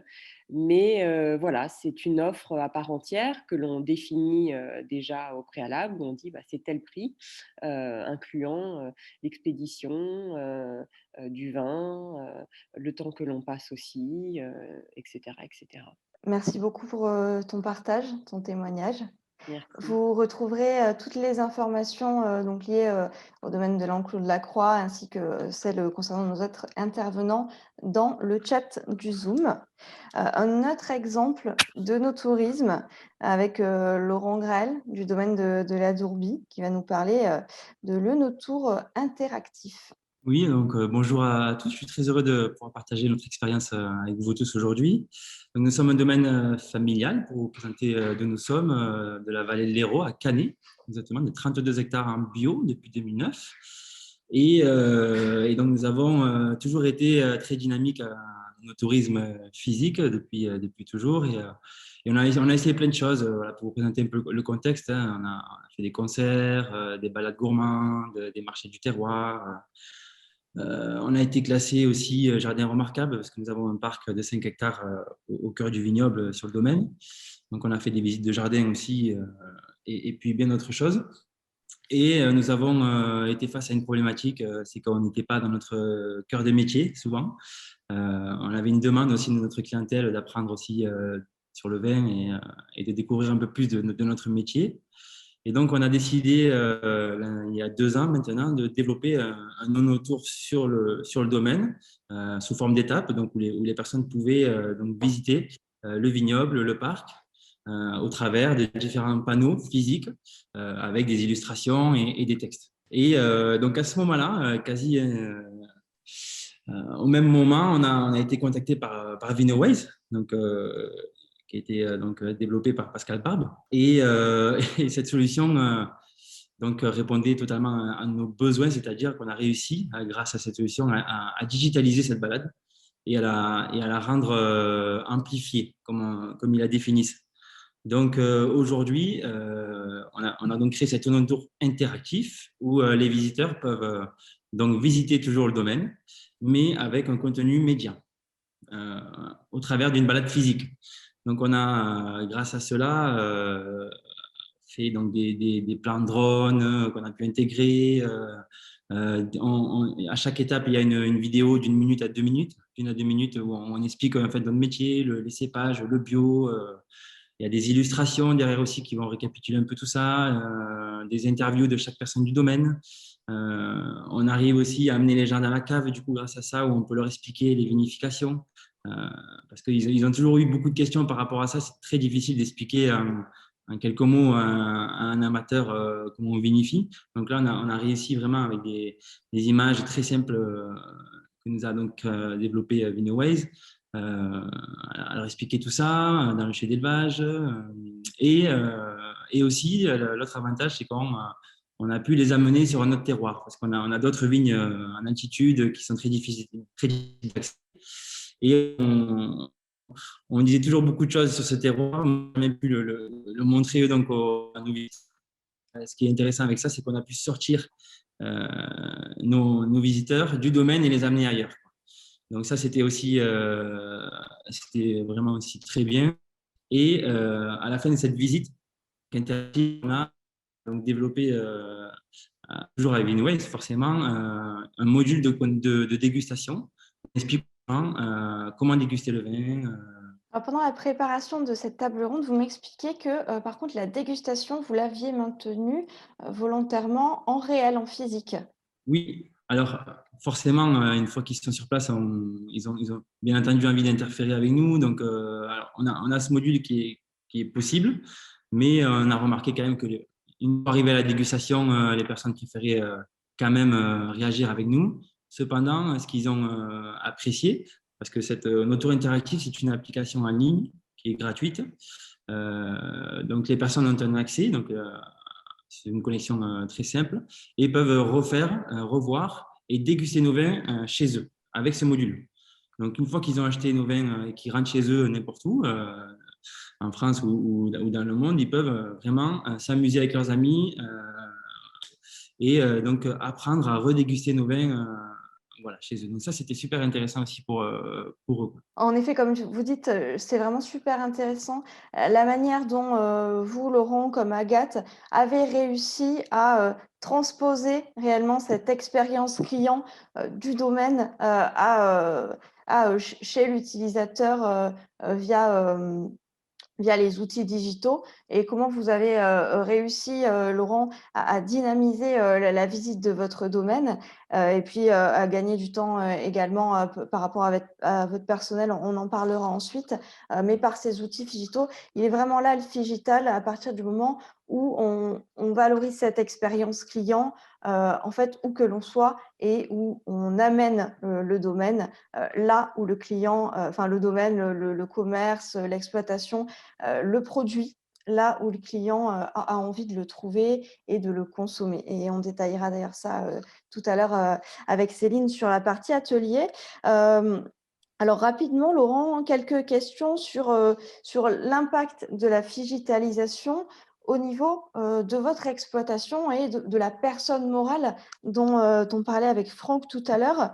Mais voilà, c'est une offre à part entière que l'on définit déjà au préalable, où on dit c'est tel prix, incluant l'expédition, du vin, le temps que l'on passe aussi, etc., etc. Merci beaucoup pour ton partage, ton témoignage. Merci. Vous retrouverez toutes les informations donc liées au domaine de l'enclos de la Croix ainsi que celles concernant nos autres intervenants dans le chat du Zoom. Un autre exemple de nos tourismes avec Laurent Grael du domaine de la Dourbie qui va nous parler de l'Eunotour interactif. Oui, donc bonjour à tous. Je suis très heureux de pouvoir partager notre expérience avec vous tous aujourd'hui. Donc, nous sommes un domaine familial pour vous présenter d'où nous sommes, de la vallée de l'Hérault à Canet, exactement, de 32 hectares en bio depuis 2009. Et donc, nous avons toujours été très dynamiques dans nos tourismes physiques depuis toujours. Et on a essayé plein de choses. Voilà, pour vous présenter un peu le contexte, hein. On a fait des concerts, des balades gourmandes, des marchés du terroir. On a été classé aussi jardin remarquable parce que nous avons un parc de 5 hectares au cœur du vignoble sur le domaine. Donc, on a fait des visites de jardin aussi et puis bien d'autres choses. Et nous avons été face à une problématique, c'est qu'on n'était pas dans notre cœur de métier souvent. On avait une demande aussi de notre clientèle d'apprendre aussi sur le vin et de découvrir un peu plus de notre métier. Et donc, on a décidé, il y a 2 ans maintenant, de développer un non-autour sur le domaine, sous forme d'étapes, donc où les personnes pouvaient donc visiter le vignoble, le parc, au travers de différents panneaux physiques avec des illustrations et des textes. Et donc, à ce moment-là, quasi au même moment, on a été contacté par VinoWays, donc qui a été donc développée par Pascal Barbe. Et cette solution donc répondait totalement à nos besoins, c'est-à-dire qu'on a réussi, grâce à cette solution, à digitaliser cette balade et à la rendre amplifiée, comme il la définissent. Donc aujourd'hui, on a donc créé cet tour interactif où les visiteurs peuvent donc visiter toujours le domaine, mais avec un contenu média au travers d'une balade physique. Donc, on a, grâce à cela, fait donc des plans de drone qu'on a pu intégrer. À chaque étape, il y a une vidéo d'1 minute à 2 minutes, d'une à 2 minutes où on explique en fait notre métier, les cépages, le bio. Il y a des illustrations derrière aussi qui vont récapituler un peu tout ça, des interviews de chaque personne du domaine. On arrive aussi à amener les gens dans la cave, du coup, grâce à ça, où on peut leur expliquer les vinifications. Parce qu'ils ont toujours eu beaucoup de questions par rapport à ça. C'est très difficile d'expliquer en quelques mots à un amateur comment on vinifie. Donc là, on a réussi vraiment avec des images très simples que nous a donc développé VinoWays. À leur expliquer tout ça dans le chai d'élevage. Et aussi, l'autre avantage, c'est qu'on a pu les amener sur un autre terroir parce qu'on a d'autres vignes en altitude qui sont très difficiles d'accès. Et on disait toujours beaucoup de choses sur ce terroir, on a même pu le montrer donc à nos visiteurs. Ce qui est intéressant avec ça, c'est qu'on a pu sortir nos visiteurs du domaine et les amener ailleurs. Donc ça, c'était vraiment aussi très bien. Et à la fin de cette visite, on a donc développé, toujours avec VinoWays, forcément, un module de dégustation expliquant comment déguster le vin. Alors, pendant la préparation de cette table ronde, vous m'expliquez que, par contre, la dégustation, vous l'aviez maintenue volontairement en réel, en physique. Oui, alors forcément, une fois qu'ils sont sur place, ils ont bien entendu envie d'interférer avec nous. Donc, alors, on a ce module qui est possible, mais on a remarqué quand même que une fois arrivé à la dégustation, les personnes préféraient quand même réagir avec nous. Cependant, ce qu'ils ont apprécié, parce que cette Notour interactive, c'est une application en ligne qui est gratuite. Donc, les personnes ont un accès. Donc, c'est une connexion très simple et peuvent revoir et déguster nos vins chez eux avec ce module. Donc, une fois qu'ils ont acheté nos vins et qu'ils rentrent chez eux n'importe où, en France ou dans le monde, ils peuvent vraiment s'amuser avec leurs amis et donc apprendre à redéguster nos vins voilà, chez eux. Donc, ça, c'était super intéressant aussi pour eux. En effet, comme vous dites, c'est vraiment super intéressant, la manière dont, vous, Laurent, comme Agathe, avez réussi à transposer réellement cette expérience client, du domaine, chez l'utilisateur, via, via les outils digitaux et comment vous avez, réussi, Laurent, à dynamiser, la visite de votre domaine, et puis, à gagner du temps, également, par rapport à votre personnel, on en parlera ensuite, mais par ces outils digitaux. Il est vraiment là le phygital à partir du moment où on valorise cette expérience client, en fait, où que l'on soit et où on amène, le domaine, là où le client, enfin le domaine, le commerce, l'exploitation, le produit là où le client, a envie de le trouver et de le consommer et on détaillera d'ailleurs ça, tout à l'heure, avec Céline sur la partie atelier. Hem, alors rapidement Laurent, quelques questions sur l'impact de la digitalisation au niveau, de votre exploitation et de la personne morale dont parlait avec Franck tout à l'heure.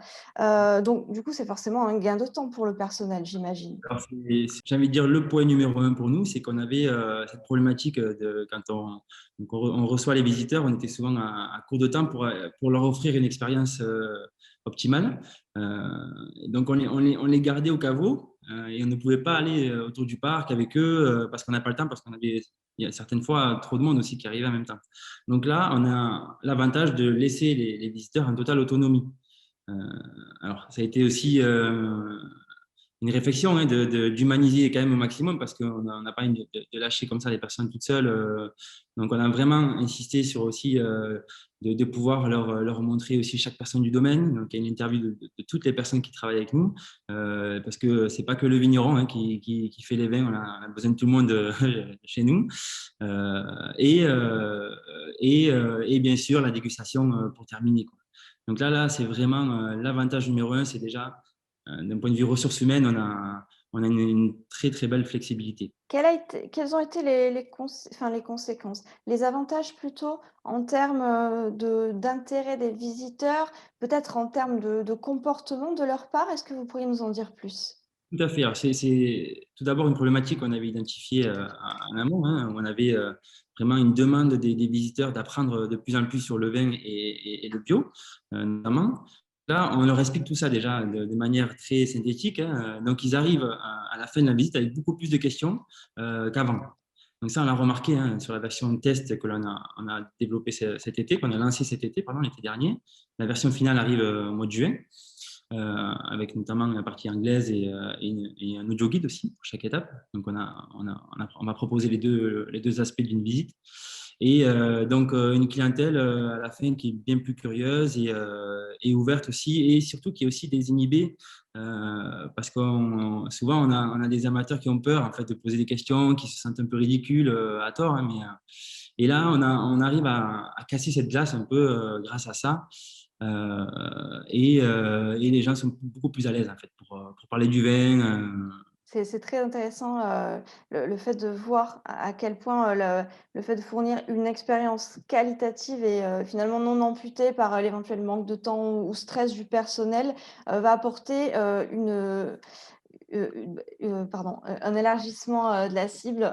Donc du coup, c'est forcément un gain de temps pour le personnel, j'imagine? Alors, j'ai envie de dire le point numéro un pour nous, c'est qu'on avait cette problématique de quand on reçoit les visiteurs, on était souvent à court de temps pour leur offrir une expérience optimale. Donc on les gardait au caveau et on ne pouvait pas aller autour du parc avec eux parce qu'on n'a pas le temps, parce il y a certaines fois trop de monde aussi qui arrivait en même temps. Donc là, on a l'avantage de laisser les visiteurs en totale autonomie. Euh, alors, ça a été aussi une réflexion hein, d'humaniser quand même au maximum parce qu'on n'a pas envie de lâcher comme ça les personnes toutes seules. Donc, on a vraiment insisté sur aussi de pouvoir leur montrer aussi chaque personne du domaine. Donc, il y a une interview de toutes les personnes qui travaillent avec nous parce que c'est pas que le vigneron hein, qui fait les vins. On a besoin de tout le monde chez nous. Et bien sûr, la dégustation pour terminer, quoi. Donc c'est vraiment l'avantage numéro un, c'est déjà d'un point de vue ressources humaines, on a une très, très belle flexibilité. Quelles ont été enfin, les conséquences? Les avantages plutôt en termes, d'intérêt des visiteurs, peut-être en termes de comportement de leur part? Est-ce que vous pourriez nous en dire plus? Tout à fait. Alors, c'est tout d'abord une problématique qu'on avait identifiée en amont, hein, où on avait vraiment une demande des visiteurs d'apprendre de plus en plus sur le vin et le bio, notamment. Là, on leur explique tout ça déjà de manière très synthétique, hein. Donc, ils arrivent à la fin de la visite avec beaucoup plus de questions qu'avant. Donc ça, on l'a remarqué hein, sur la version test que on a développée cet été, qu'on a lancé cet été, pardon, l'été dernier. La version finale arrive au mois de juin avec notamment la partie anglaise et un audio guide aussi pour chaque étape. Donc, on va proposer les deux aspects d'une visite. Et donc, une clientèle à la fin qui est bien plus curieuse et ouverte aussi, et surtout qui est aussi désinhibée, parce que souvent, on a des amateurs qui ont peur en fait, de poser des questions, qui se sentent un peu ridicules à tort. Hein, et là, on arrive à casser cette glace un peu grâce à ça. Et les gens sont beaucoup plus à l'aise en fait pour parler du vin. C'est très intéressant, le fait de voir à quel point, le fait de fournir une expérience qualitative et finalement non amputée par, l'éventuel manque de temps ou stress du personnel, va apporter, pardon, un élargissement, de la cible,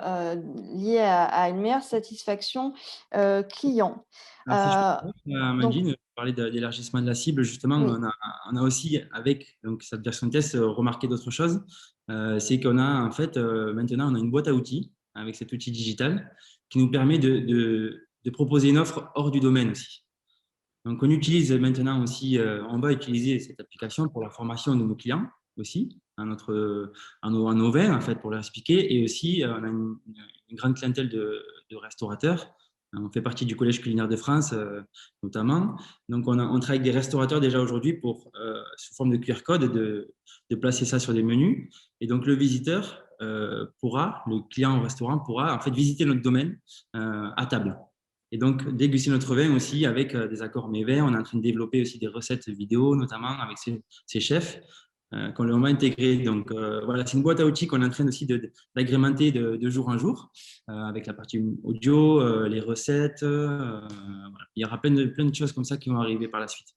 lié à une meilleure satisfaction, client. Alors, si je Heu, peux, donc Amandine, parler d'élargissement de la cible, justement, oui. on a aussi, avec donc, cette version test, remarqué d'autres choses. C'est qu'on a, en fait, maintenant, on a une boîte à outils avec cet outil digital qui nous permet de proposer une offre hors du domaine aussi. Donc, on utilise maintenant aussi, on va utiliser cette application pour la formation de nos clients aussi, à nos vins, en fait, pour leur expliquer. Et aussi, on a une grande clientèle de restaurateurs. On fait partie du Collège culinaire de France, notamment. Donc, on travaille avec des restaurateurs déjà aujourd'hui pour, sous forme de QR code, de placer ça sur des menus. Et donc, le visiteur le client au restaurant pourra en fait visiter notre domaine à table. Et donc, déguster notre vin aussi avec des accords mets vins. On est en train de développer aussi des recettes vidéo, notamment avec ces chefs qu'on va intégrer. Donc, voilà, c'est une boîte à outils qu'on est en train aussi d'agrémenter de jour en jour avec la partie audio, les recettes. Voilà. Il y aura plein de choses comme ça qui vont arriver par la suite.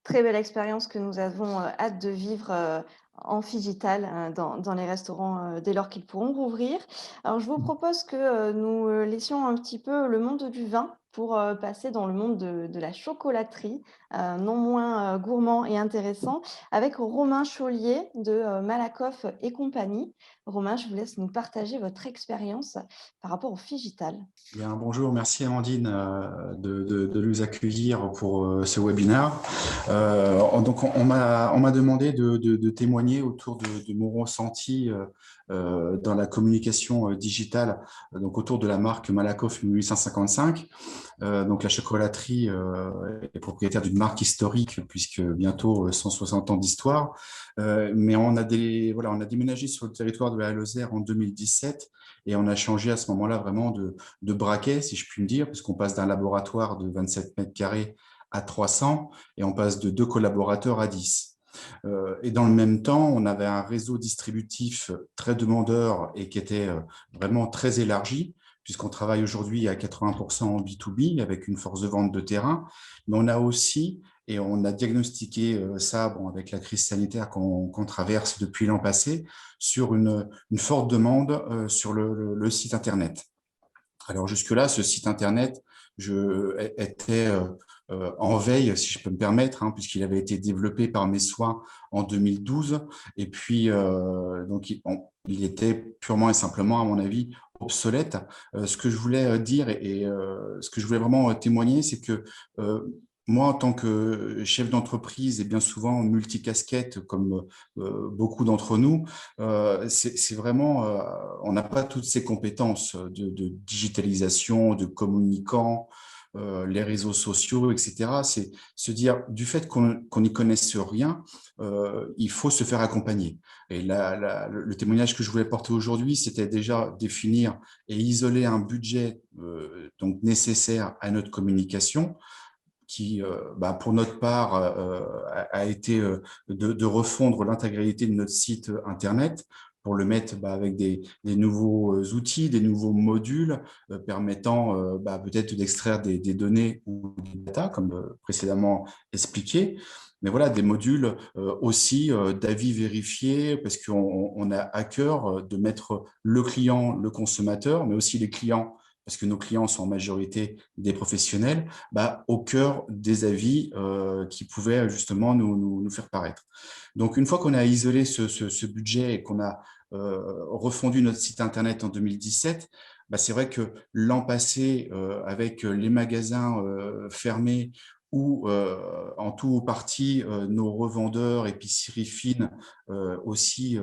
Très belle expérience que nous avons, hâte de vivre, en phygital, dans les restaurants, dès lors qu'ils pourront rouvrir. Alors je vous propose que, nous, laissions un petit peu le monde du vin pour, passer dans le monde de la chocolaterie non moins gourmand et intéressant, avec Romain Chaulier de Malakoff et compagnie. Romain, je vous laisse nous partager votre expérience par rapport au Figital. Bien, bonjour, merci Amandine de nous accueillir pour ce webinaire. Donc on m'a demandé de témoigner autour de mon ressenti dans la communication digitale, donc autour de la marque Malakoff 1855. Donc la chocolaterie est propriétaire d'une marque historique puisque bientôt 160 ans d'histoire. Mais on a déménagé sur le territoire de la Lozère en 2017 et on a changé à ce moment-là vraiment de braquet, si je puis me dire, puisqu'on passe d'un laboratoire de 27 mètres carrés à 300 et on passe de 2 collaborateurs à 10. Et dans le même temps, on avait un réseau distributif très demandeur et qui était vraiment très élargi, puisqu'on travaille aujourd'hui à 80% en B2B avec une force de vente de terrain. Mais on a aussi, et on a diagnostiqué ça avec la crise sanitaire qu'on traverse depuis l'an passé, sur une forte demande sur le site Internet. Alors jusque-là, ce site Internet était en veille, si je peux me permettre, puisqu'il avait été développé par mes soins en 2012. Et puis, donc, il était purement et simplement, à mon avis, obsolète. Ce que je voulais dire et ce que je voulais vraiment témoigner, c'est que moi, en tant que chef d'entreprise et bien souvent multicasquette, comme beaucoup d'entre nous, c'est vraiment, on n'a pas toutes ces compétences de digitalisation, de communicants, les réseaux sociaux, etc. C'est se dire, du fait qu'on n'y connaisse rien, il faut se faire accompagner. Et le témoignage que je voulais porter aujourd'hui, c'était déjà définir et isoler un budget donc nécessaire à notre communication, qui, pour notre part, a été de refondre l'intégralité de notre site Internet pour le mettre avec des nouveaux outils, des nouveaux modules permettant peut-être d'extraire des données ou des data, comme précédemment expliqué. Mais voilà, des modules aussi d'avis vérifiés, parce qu'on a à cœur de mettre le client, le consommateur, mais aussi les clients, parce que nos clients sont en majorité des professionnels, au cœur des avis qui pouvaient justement nous faire paraître. Donc, une fois qu'on a isolé ce budget et qu'on a refondu notre site Internet en 2017, c'est vrai que l'an passé, avec les magasins fermés ou en tout ou partie nos revendeurs, épiceries fines aussi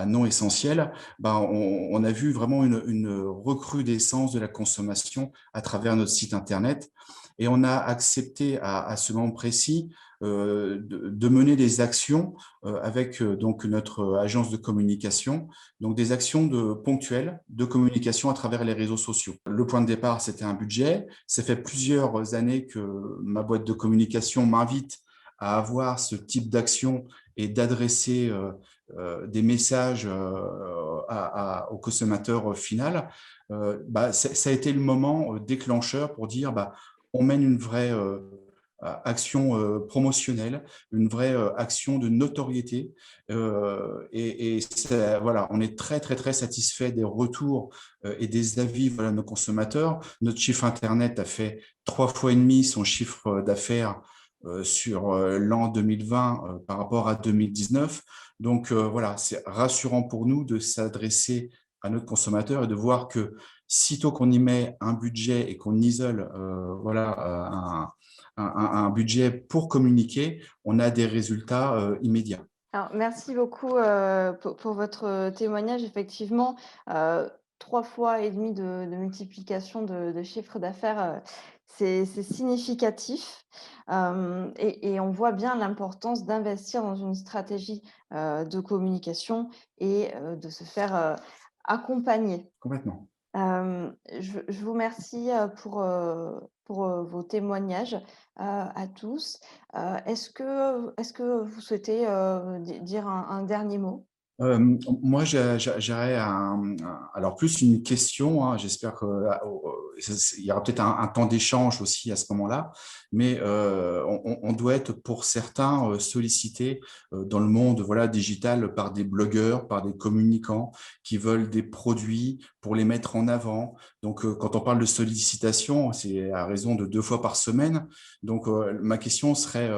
non essentielles, on a vu vraiment une recrudescence de la consommation à travers notre site Internet. Et on a accepté à ce moment précis de mener des actions avec donc notre agence de communication, donc des actions ponctuelles de communication à travers les réseaux sociaux. Le point de départ, c'était un budget. Ça fait plusieurs années que ma boîte de communication m'invite à avoir ce type d'action et d'adresser des messages au consommateur final. Ça a été le moment déclencheur pour dire on mène une vraie action promotionnelle, une vraie action de notoriété. Voilà, on est très, très, très satisfait des retours et des avis de nos consommateurs. Notre chiffre Internet a fait 3,5 fois son chiffre d'affaires sur l'an 2020 par rapport à 2019. Donc voilà, c'est rassurant pour nous de s'adresser à notre consommateur et de voir que sitôt qu'on y met un budget et qu'on isole un budget pour communiquer, on a des résultats immédiats. Alors, merci beaucoup pour votre témoignage. Effectivement, 3,5 fois de multiplication de chiffre d'affaires, c'est significatif. Et on voit bien l'importance d'investir dans une stratégie de communication et de se faire accompagner. Complètement. Je vous remercie pour vos témoignages à tous. Est-ce que vous souhaitez dire un dernier mot? Moi, j'aurais alors plus une question, j'espère que il y aura peut-être un temps d'échange aussi à ce moment-là, mais on doit être pour certains sollicités dans le monde voilà, digital par des blogueurs, par des communicants qui veulent des produits pour les mettre en avant. Donc, quand on parle de sollicitation, c'est à raison de 2 fois par semaine. Donc, ma question serait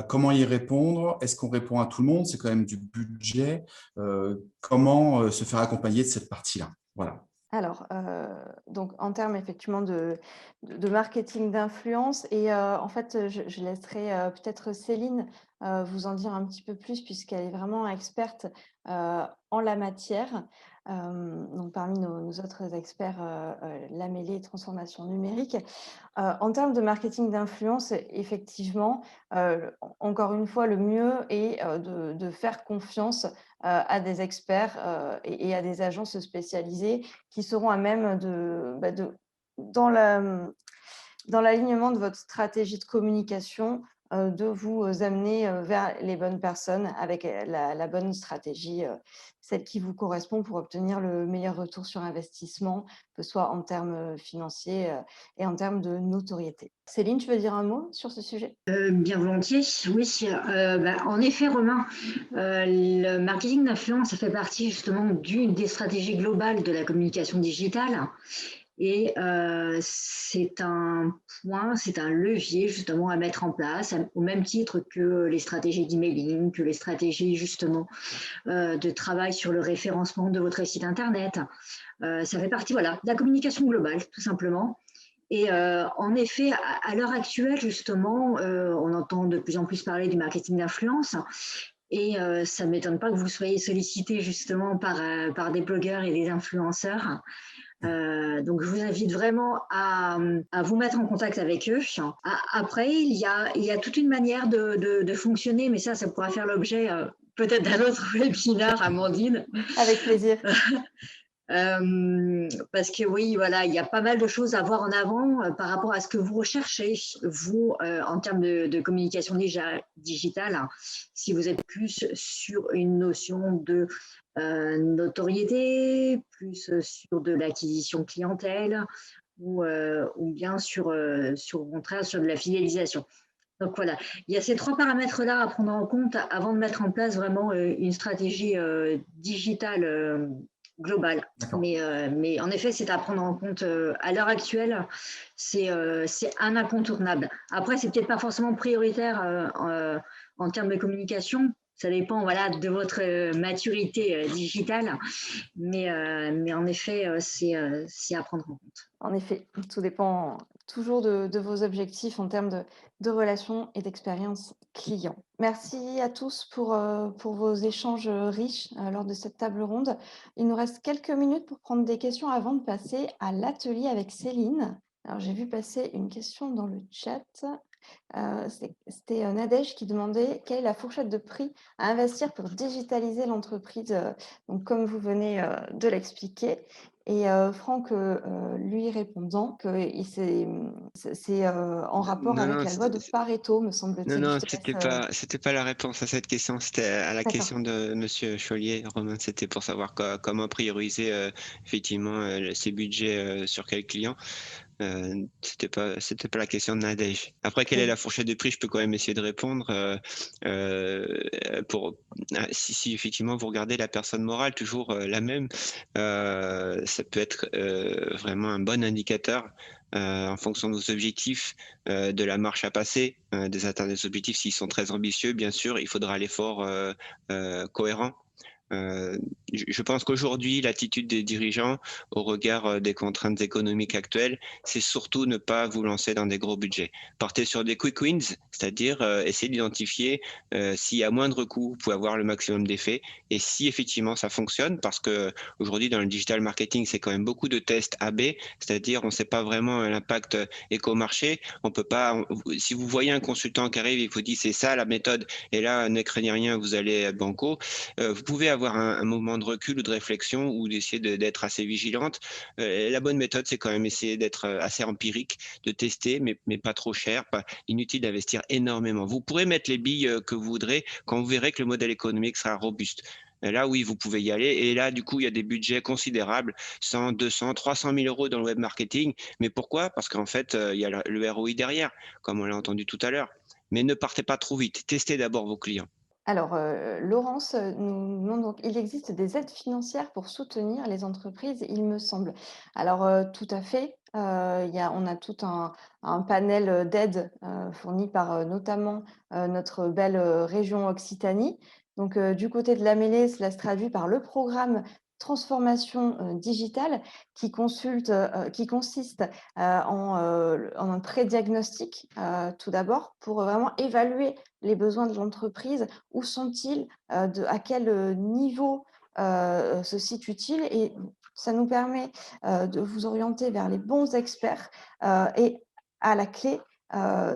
comment y répondre? Est-ce qu'on répond à tout le monde? C'est quand même du budget. Comment se faire accompagner de cette partie-là? Voilà. Alors, donc en termes effectivement de marketing d'influence et en fait, je laisserai, peut-être Céline, vous en dire un petit peu plus puisqu'elle est vraiment experte, en la matière. Donc parmi nos autres experts, Lamélé et transformation numérique. En termes de marketing d'influence, effectivement, encore une fois, le mieux est, de faire confiance, à des experts, et à des agences spécialisées qui seront à même dans dans l'alignement de votre stratégie de communication, de vous amener, vers les bonnes personnes avec, la bonne stratégie, celle qui vous correspond pour obtenir le meilleur retour sur investissement, que ce soit en termes, financiers, et en termes de notoriété. Céline, tu veux dire un mot sur ce sujet? Bien volontiers, oui. En effet, Romain, le marketing d'influence, ça fait partie justement d'une des stratégies globales de la communication digitale. Et c'est un point, c'est un levier justement à mettre en place, au même titre que les stratégies d'emailing, que les stratégies justement de travail sur le référencement de votre site internet. Ça fait partie, voilà, de la communication globale, tout simplement. Et en effet, à l'heure actuelle, justement, on entend de plus en plus parler du marketing d'influence. Et ça ne m'étonne pas que vous soyez sollicité justement par des blogueurs et des influenceurs. Donc, je vous invite vraiment à vous mettre en contact avec eux. Après, il y a toute une manière de fonctionner, mais ça pourra faire l'objet peut-être d'un autre webinaire, Amandine. Avec plaisir. Parce que oui, voilà, il y a pas mal de choses à voir en avant par rapport à ce que vous recherchez, vous, en termes de communication digitale, hein. Si vous êtes plus sur une notion de notoriété, plus sur de l'acquisition clientèle, ou bien au contraire sur de la fidélisation. Donc voilà, il y a ces 3 paramètres-là à prendre en compte avant de mettre en place vraiment une stratégie digitale globale. Mais en effet, c'est à prendre en compte à l'heure actuelle, c'est un incontournable. Après, c'est peut-être pas forcément prioritaire en termes de communication. Ça dépend voilà, de votre maturité digitale, mais en effet, c'est à prendre en compte. En effet, tout dépend toujours de vos objectifs en termes de relations et d'expérience client. Merci à tous pour vos échanges riches lors de cette table ronde. Il nous reste quelques minutes pour prendre des questions avant de passer à l'atelier avec Céline. Alors, j'ai vu passer une question dans le chat. C'était Nadège qui demandait quelle est la fourchette de prix à investir pour digitaliser l'entreprise, donc comme vous venez de l'expliquer. Et Franck, lui répondant que c'est en rapport avec la loi de Pareto, me semble-t-il. Non, c'était pas la réponse à cette question, c'était à la question de Monsieur Chaulier, Romain, c'était pour savoir comment prioriser effectivement ces budgets sur quel client. C'était pas la question de Nadège. Après, quelle est la fourchette de prix? Je peux quand même essayer de répondre. Si effectivement vous regardez la personne morale, toujours la même, ça peut être vraiment un bon indicateur en fonction de vos objectifs, de la marche à passer, des atteintes des objectifs. S'ils sont très ambitieux, bien sûr, il faudra l'effort cohérent. Je pense qu'aujourd'hui, l'attitude des dirigeants au regard des contraintes économiques actuelles, c'est surtout ne pas vous lancer dans des gros budgets. Partez sur des quick wins, c'est-à-dire essayez d'identifier si à moindre coût, vous pouvez avoir le maximum d'effets. Et si effectivement ça fonctionne, parce que aujourd'hui dans le digital marketing, c'est quand même beaucoup de tests A/B, c'est-à-dire on ne sait pas vraiment l'impact éco-marché. On peut pas. Si vous voyez un consultant qui arrive et vous dit c'est ça la méthode, et là ne craignez rien, vous allez banco. Vous pouvez avoir un moment de recul ou de réflexion ou d'essayer d'être assez vigilante. La bonne méthode, c'est quand même essayer d'être assez empirique, de tester, mais pas trop cher, pas inutile d'investir énormément. Vous pourrez mettre les billes que vous voudrez quand vous verrez que le modèle économique sera robuste. Et là, oui, vous pouvez y aller. Et là, du coup, il y a des budgets considérables, 100, 200, 300 000 euros dans le web marketing. Mais pourquoi? Parce qu'en fait, il y a le ROI derrière, comme on l'a entendu tout à l'heure. Mais ne partez pas trop vite. Testez d'abord vos clients. Alors, Laurence nous demande donc, il existe des aides financières pour soutenir les entreprises, il me semble. Alors, tout à fait. On a tout un panel d'aides fournies par notamment notre belle région Occitanie. Donc, du côté de la mêlée, cela se traduit par le programme transformation digitale qui consiste en un pré-diagnostic tout d'abord pour vraiment évaluer les besoins de l'entreprise. Où sont-ils? À quel niveau se situent-ils? Et ça nous permet de vous orienter vers les bons experts et à la clé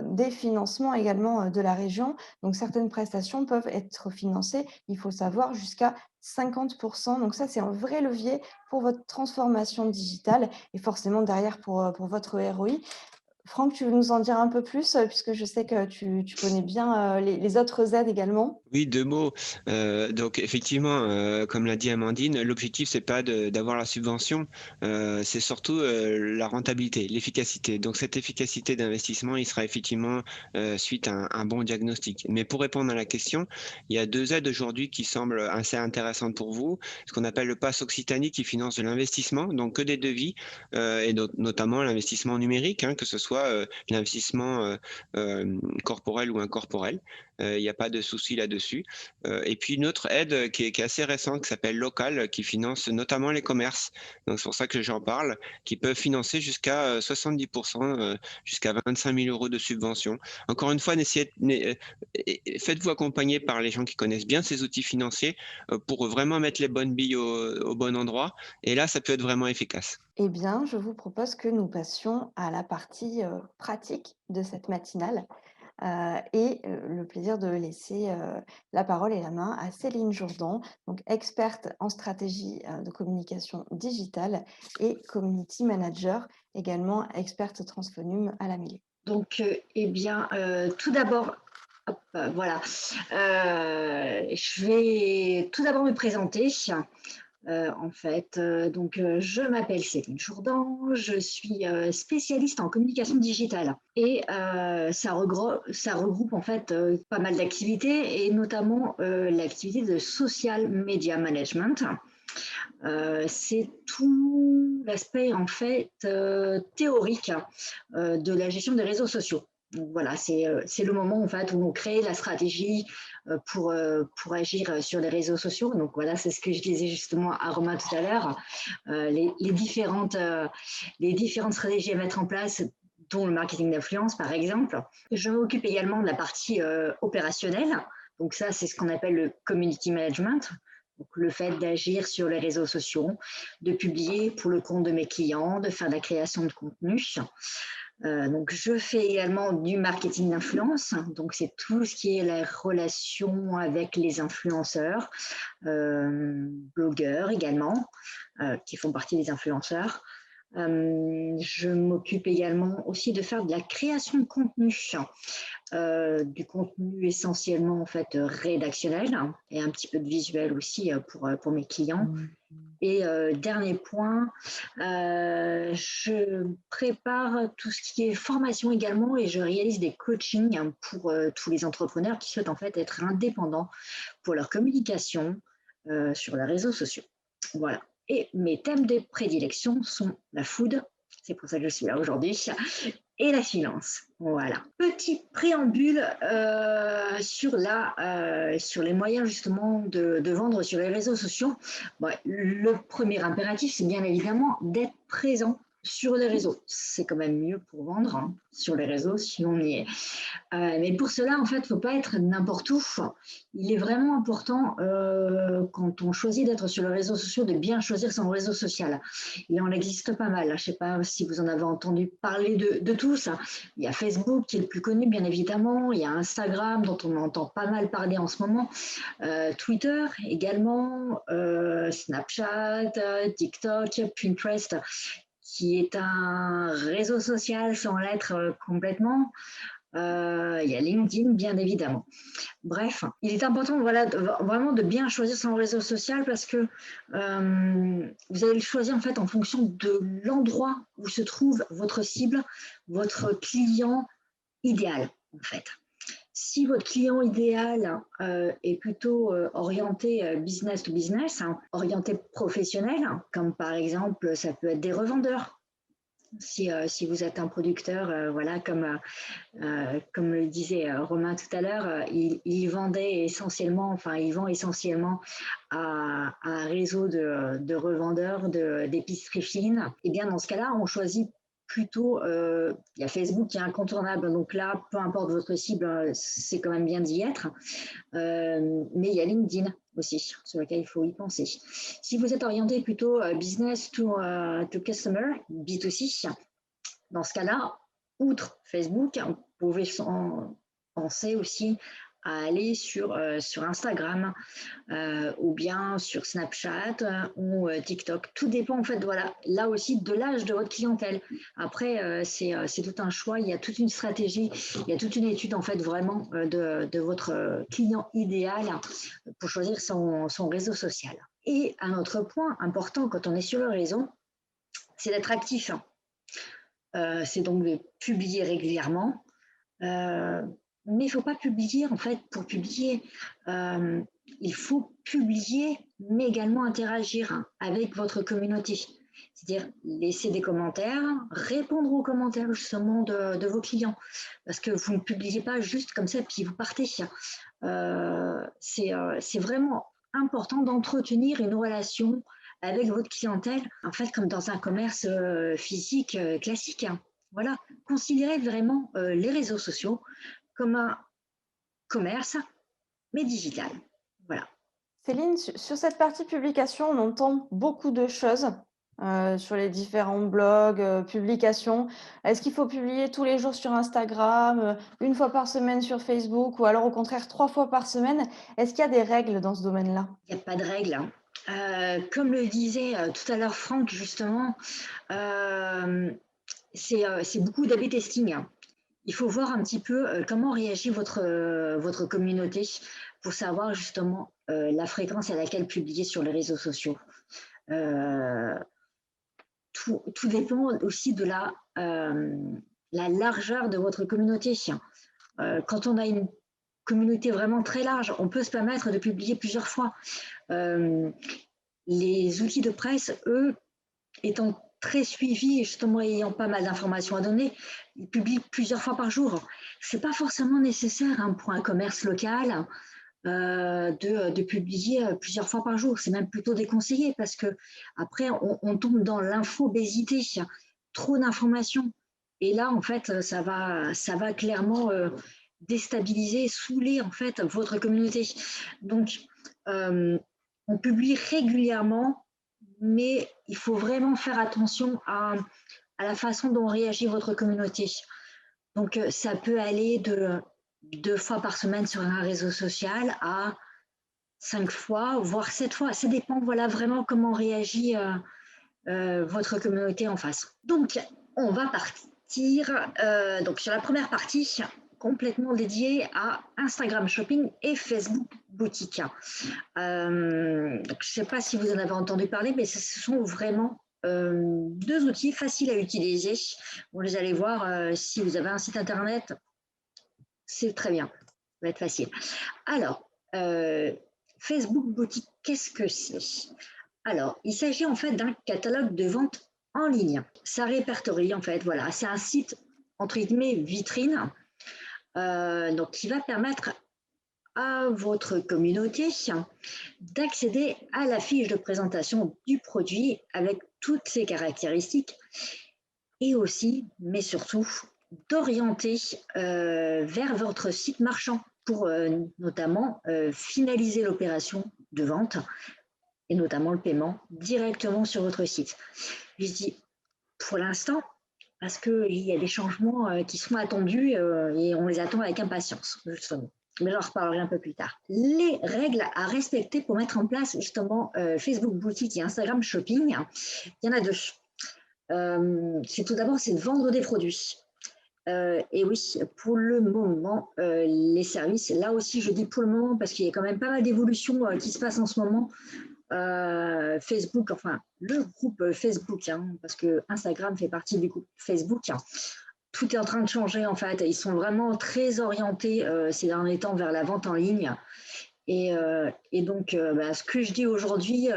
des financements également de la région. Donc certaines prestations peuvent être financées, il faut savoir, jusqu'à 50%. Donc ça, c'est un vrai levier pour votre transformation digitale et forcément derrière pour votre ROI. Franck, tu veux nous en dire un peu plus, puisque je sais que tu connais bien les autres aides également? Oui, 2 mots. Donc effectivement, comme l'a dit Amandine, l'objectif, c'est pas d'avoir la subvention, c'est surtout, la rentabilité, l'efficacité. Donc cette efficacité d'investissement, il sera effectivement, suite à un bon diagnostic. Mais pour répondre à la question, il y a 2 aides aujourd'hui qui semblent assez intéressantes pour vous. Ce qu'on appelle le Pass Occitanie qui finance de l'investissement, donc que des devis, et notamment l'investissement numérique, hein, que ce soit, l'investissement, corporel ou incorporel. Il n'y a pas de souci là-dessus. Et puis une autre aide qui est assez récente, qui s'appelle Local, qui finance notamment les commerces. Donc c'est pour ça que j'en parle, qui peuvent financer jusqu'à 70%, jusqu'à 25 000 euros de subvention. Encore une fois, faites-vous accompagner par les gens qui connaissent bien ces outils financiers pour vraiment mettre les bonnes billes au bon endroit. Et là, ça peut être vraiment efficace. Eh bien, je vous propose que nous passions à la partie pratique de cette matinale. Le plaisir de laisser la parole et la main à Céline Jourdan, donc experte en stratégie de communication digitale et community manager, également experte Transfonum à la mêlée. Donc, tout d'abord, voilà, je vais tout d'abord me présenter. Je m'appelle Céline Jourdan, je suis spécialiste en communication digitale et ça regroupe en fait pas mal d'activités et notamment l'activité de social media management. C'est tout l'aspect en fait théorique de la gestion des réseaux sociaux. Donc voilà, c'est le moment en fait où on crée la stratégie pour agir sur les réseaux sociaux. Donc voilà, c'est ce que je disais justement à Romain tout à l'heure, les différentes stratégies à mettre en place, dont le marketing d'influence par exemple. Je m'occupe également de la partie opérationnelle. Donc ça, c'est ce qu'on appelle le community management. Donc, le fait d'agir sur les réseaux sociaux, de publier pour le compte de mes clients, de faire de la création de contenu. Donc, je fais également du marketing d'influence. Donc, c'est tout ce qui est la relation avec les influenceurs, blogueurs également, qui font partie des influenceurs. Je m'occupe également aussi de faire de la création de contenu, du contenu essentiellement en fait rédactionnel et un petit peu de visuel aussi pour mes clients. Et dernier point, je prépare tout ce qui est formation également et je réalise des coachings pour tous les entrepreneurs qui souhaitent en fait être indépendants pour leur communication sur les réseaux sociaux. Voilà. Et mes thèmes de prédilection sont la food, c'est pour ça que je suis là aujourd'hui, et la finance. Voilà. Petit préambule sur les moyens justement de vendre sur les réseaux sociaux. Bon, le premier impératif, c'est bien évidemment d'être présent sur les réseaux. C'est quand même mieux pour vendre sur les réseaux si on y est. Mais pour cela, en fait, il ne faut pas être n'importe où. Il est vraiment important, quand on choisit d'être sur les réseaux sociaux, de bien choisir son réseau social. Il en existe pas mal. Je ne sais pas si vous en avez entendu parler de tous. Il y a Facebook qui est le plus connu, bien évidemment. Il y a Instagram, dont on entend pas mal parler en ce moment. Twitter également, Snapchat, TikTok, Pinterest, qui est un réseau social sans l'être complètement. il y a LinkedIn, bien évidemment. Bref, il est important vraiment de bien choisir son réseau social parce que vous allez le choisir en fait en fonction de l'endroit où se trouve votre cible, votre client idéal en fait. Si votre client idéal est plutôt orienté business to business, orienté professionnel, comme par exemple ça peut être des revendeurs. Si vous êtes un producteur, comme le disait Romain tout à l'heure, il vend essentiellement à un réseau de revendeurs d'épicerie fine. Et bien dans ce cas-là, on choisit plutôt, il y a Facebook qui est incontournable, donc là, peu importe votre cible, c'est quand même bien d'y être. Mais il y a LinkedIn aussi, sur lequel il faut y penser. Si vous êtes orienté plutôt business to customer, B2C, dans ce cas-là, outre Facebook, vous pouvez penser aussi à aller sur Instagram ou bien sur Snapchat ou TikTok. Tout dépend en fait, là aussi de l'âge de votre clientèle. Après, c'est tout un choix, il y a toute une stratégie, il y a toute une étude en fait vraiment de votre client idéal pour choisir son réseau social. Et un autre point important quand on est sur le réseau, c'est d'être actif. C'est donc de publier régulièrement. Mais il ne faut pas publier, en fait, pour publier. Il faut publier, mais également interagir avec votre communauté. C'est-à-dire laisser des commentaires, répondre aux commentaires justement de vos clients. Parce que vous ne publiez pas juste comme ça, puis vous partez. C'est vraiment important d'entretenir une relation avec votre clientèle, en fait, comme dans un commerce physique classique. Voilà, considérez vraiment les réseaux sociaux comme un commerce, mais digital. Voilà. Céline, sur cette partie publication, on entend beaucoup de choses sur les différents blogs, publications. Est-ce qu'il faut publier tous les jours sur Instagram, une fois par semaine sur Facebook ou alors au contraire 3 fois par semaine? Est-ce qu'il y a des règles dans ce domaine-là? Il n'y a pas de règles. Comme le disait tout à l'heure Franck, justement, c'est beaucoup d'A/B testing. Il faut voir un petit peu comment réagit votre communauté pour savoir justement la fréquence à laquelle publier sur les réseaux sociaux. Tout dépend aussi de la largeur de votre communauté. Quand on a une communauté vraiment très large, on peut se permettre de publier plusieurs fois. Les outils de presse, eux, étant très suivis et justement ayant pas mal d'informations à donner, ils publient plusieurs fois par jour. Ce n'est pas forcément nécessaire pour un commerce local de publier plusieurs fois par jour. C'est même plutôt déconseillé parce que après on tombe dans l'infobésité, trop d'informations. Et là, en fait, ça va clairement déstabiliser, saouler en fait votre communauté. Donc, on publie régulièrement, mais il faut vraiment faire attention à la façon dont réagit votre communauté. Donc, ça peut aller de 2 fois par semaine sur un réseau social à 5 fois, voire 7 fois. Ça dépend, vraiment comment réagit votre communauté en face. Donc, on va partir donc sur la première partie complètement dédiée à Instagram Shopping et Facebook Boutique. Je ne sais pas si vous en avez entendu parler, mais ce sont vraiment 2 outils faciles à utiliser. Vous les allez voir si vous avez un site internet, c'est très bien, ça va être facile. Alors, Facebook Boutique, qu'est-ce que c'est? Alors, il s'agit en fait d'un catalogue de vente en ligne. Ça répertorie en fait, c'est un site entre guillemets vitrine, donc qui va permettre à votre communauté d'accéder à la fiche de présentation du produit avec toutes ses caractéristiques et aussi, mais surtout, d'orienter vers votre site marchand pour notamment finaliser l'opération de vente et notamment le paiement directement sur votre site. Je dis pour l'instant parce qu'il y a des changements qui sont attendus et on les attend avec impatience, justement. Mais j'en reparlerai un peu plus tard. Les règles à respecter pour mettre en place justement Facebook Boutique et Instagram Shopping, il y en a 2. C'est tout d'abord, c'est de vendre des produits. Et oui, pour le moment, les services, là aussi je dis pour le moment parce qu'il y a quand même pas mal d'évolutions qui se passent en ce moment. Facebook, enfin le groupe Facebook, hein, parce que Instagram fait partie du groupe Facebook, hein. Tout est en train de changer en fait. Ils sont vraiment très orientés ces derniers temps vers la vente en ligne. Et donc, ce que je dis aujourd'hui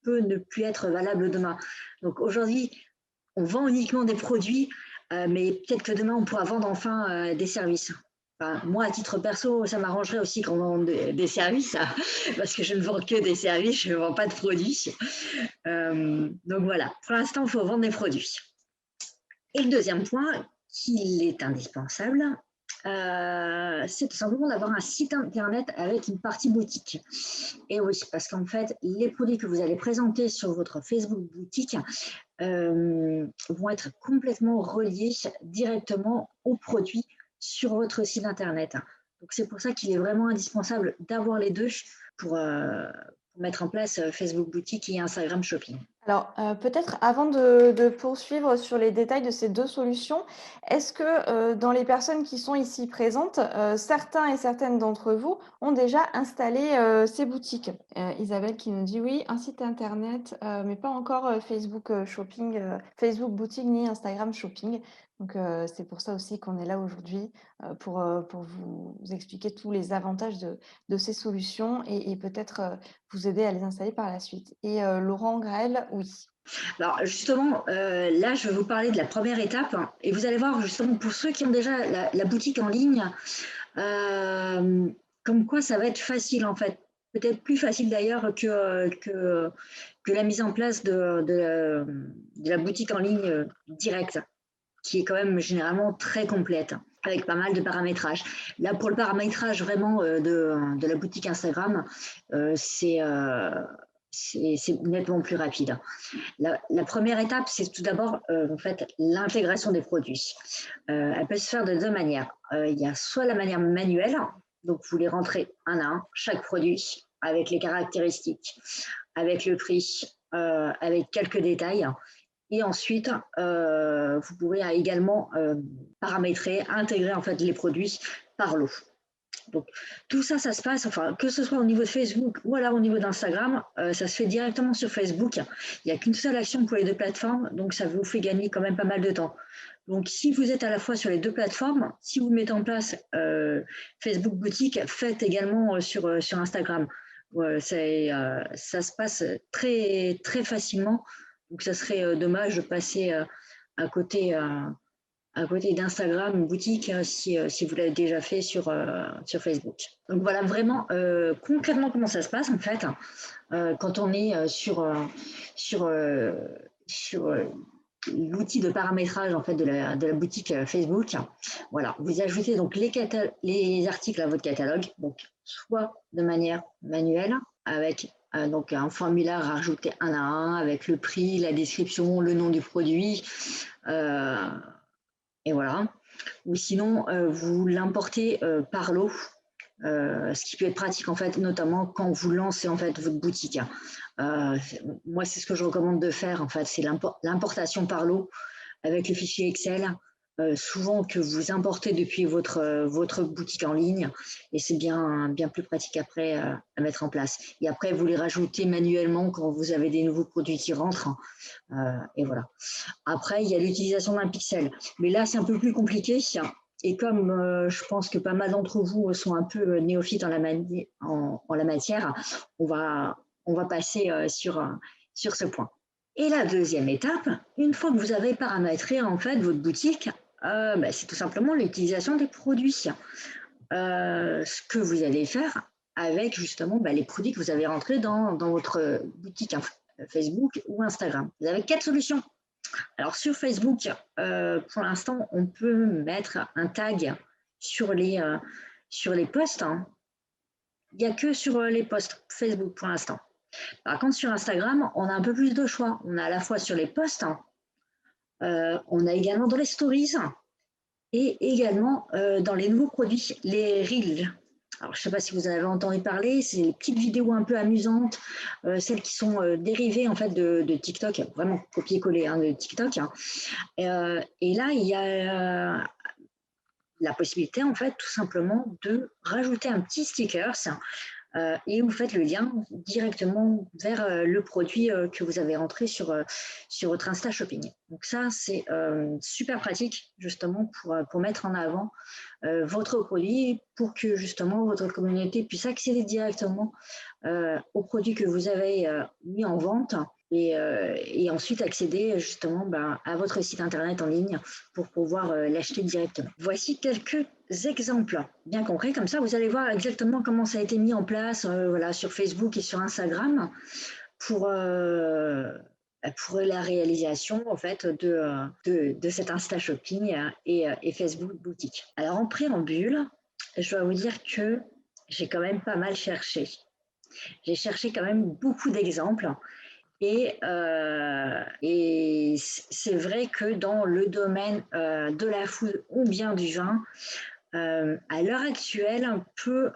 peut ne plus être valable demain. Donc aujourd'hui, on vend uniquement des produits, mais peut-être que demain, on pourra vendre enfin des services. Enfin, moi, à titre perso, ça m'arrangerait aussi qu'on vende des services, parce que je ne vends que des services, je ne vends pas de produits. Donc voilà, pour l'instant, il faut vendre des produits. Et le deuxième point, qu'il est indispensable, c'est tout simplement d'avoir un site internet avec une partie boutique. Et oui, parce qu'en fait, les produits que vous allez présenter sur votre Facebook boutique vont être complètement reliés directement aux produits sur votre site internet. Donc c'est pour ça qu'il est vraiment indispensable d'avoir les deux pour mettre en place Facebook boutique et Instagram shopping. Alors, peut-être avant de poursuivre sur les détails de ces 2 solutions, est-ce que, dans les personnes qui sont ici présentes, certains et certaines d'entre vous ont déjà installé, ces boutiques? Isabelle qui nous dit: «Oui, un site internet, mais pas encore, Facebook, shopping, Facebook boutique ni Instagram shopping». Donc, c'est pour ça aussi qu'on est là aujourd'hui, pour vous expliquer tous les avantages de ces solutions et peut-être, vous aider à les installer par la suite. Et Laurent Graël, oui. Alors justement, là, je vais vous parler de la première étape et vous allez voir justement pour ceux qui ont déjà la boutique en ligne, comme quoi ça va être facile en fait. Peut-être plus facile d'ailleurs que la mise en place de la boutique en ligne directe, qui est quand même généralement très complète, avec pas mal de paramétrage. Là, pour le paramétrage vraiment de la boutique Instagram, c'est nettement plus rapide. La première étape, c'est tout d'abord en fait, l'intégration des produits. Elle peut se faire de 2 manières. Il y a soit la manière manuelle, donc vous les rentrez un à un, chaque produit, avec les caractéristiques, avec le prix, avec quelques détails. Et ensuite, vous pouvez également paramétrer, intégrer en fait les produits par lot. Donc tout ça, ça se passe, enfin que ce soit au niveau de Facebook ou alors au niveau d'Instagram, ça se fait directement sur Facebook. Il n'y a qu'une seule action pour les 2 plateformes, donc ça vous fait gagner quand même pas mal de temps. Donc si vous êtes à la fois sur les 2 plateformes, si vous mettez en place Facebook boutique, faites également sur Instagram. Ça se passe très très facilement. Donc, ça serait dommage de passer à côté d'Instagram boutique si vous l'avez déjà fait sur Facebook. Donc, voilà vraiment concrètement comment ça se passe en fait quand on est sur l'outil de paramétrage en fait de la boutique Facebook. Voilà, vous ajoutez donc les articles à votre catalogue, donc soit de manière manuelle avec donc un formulaire à rajouter un à un avec le prix, la description, le nom du produit, et voilà. Ou sinon, vous l'importez par lot, ce qui peut être pratique en fait, notamment quand vous lancez en fait votre boutique. Moi, c'est ce que je recommande de faire en fait, c'est l'importation par lot avec le fichier Excel. Souvent que vous importez depuis votre boutique en ligne et c'est bien plus pratique après à mettre en place. Et après, vous les rajoutez manuellement quand vous avez des nouveaux produits qui rentrent. Et voilà. Après, il y a l'utilisation d'un pixel. Mais là, c'est un peu plus compliqué. Et comme je pense que pas mal d'entre vous sont un peu néophytes en la matière, on va passer sur ce point. Et la deuxième étape, une fois que vous avez paramétré en fait votre boutique, c'est tout simplement l'utilisation des produits. Ce que vous allez faire avec justement les produits que vous avez rentrés dans votre boutique Facebook ou Instagram. Vous avez 4 solutions. Alors sur Facebook, pour l'instant, on peut mettre un tag sur les posts. Il n'y a que sur les posts Facebook pour l'instant. Par contre, sur Instagram, on a un peu plus de choix. On a à la fois sur les posts, on a également dans les stories et également dans les nouveaux produits, les Reels. Alors, je ne sais pas si vous en avez entendu parler, c'est les petites vidéos un peu amusantes, celles qui sont dérivées en fait de TikTok, vraiment copier-coller de TikTok. Et là, il y a la possibilité, en fait, tout simplement de rajouter un petit sticker et vous faites le lien directement vers le produit que vous avez rentré sur votre Insta Shopping. Donc ça, c'est super pratique justement pour mettre en avant votre produit, pour que justement votre communauté puisse accéder directement aux produits que vous avez mis en vente et ensuite accéder justement à votre site internet en ligne pour pouvoir l'acheter directement. Voici quelques exemples bien concrets, comme ça vous allez voir exactement comment ça a été mis en place voilà, sur Facebook et sur Instagram pour la réalisation en fait de cet Insta Shopping et Facebook Boutique. Alors en préambule, je dois vous dire que j'ai quand même pas mal cherché. J'ai cherché quand même beaucoup d'exemples et c'est vrai que dans le domaine de la food ou bien du vin, à l'heure actuelle, peu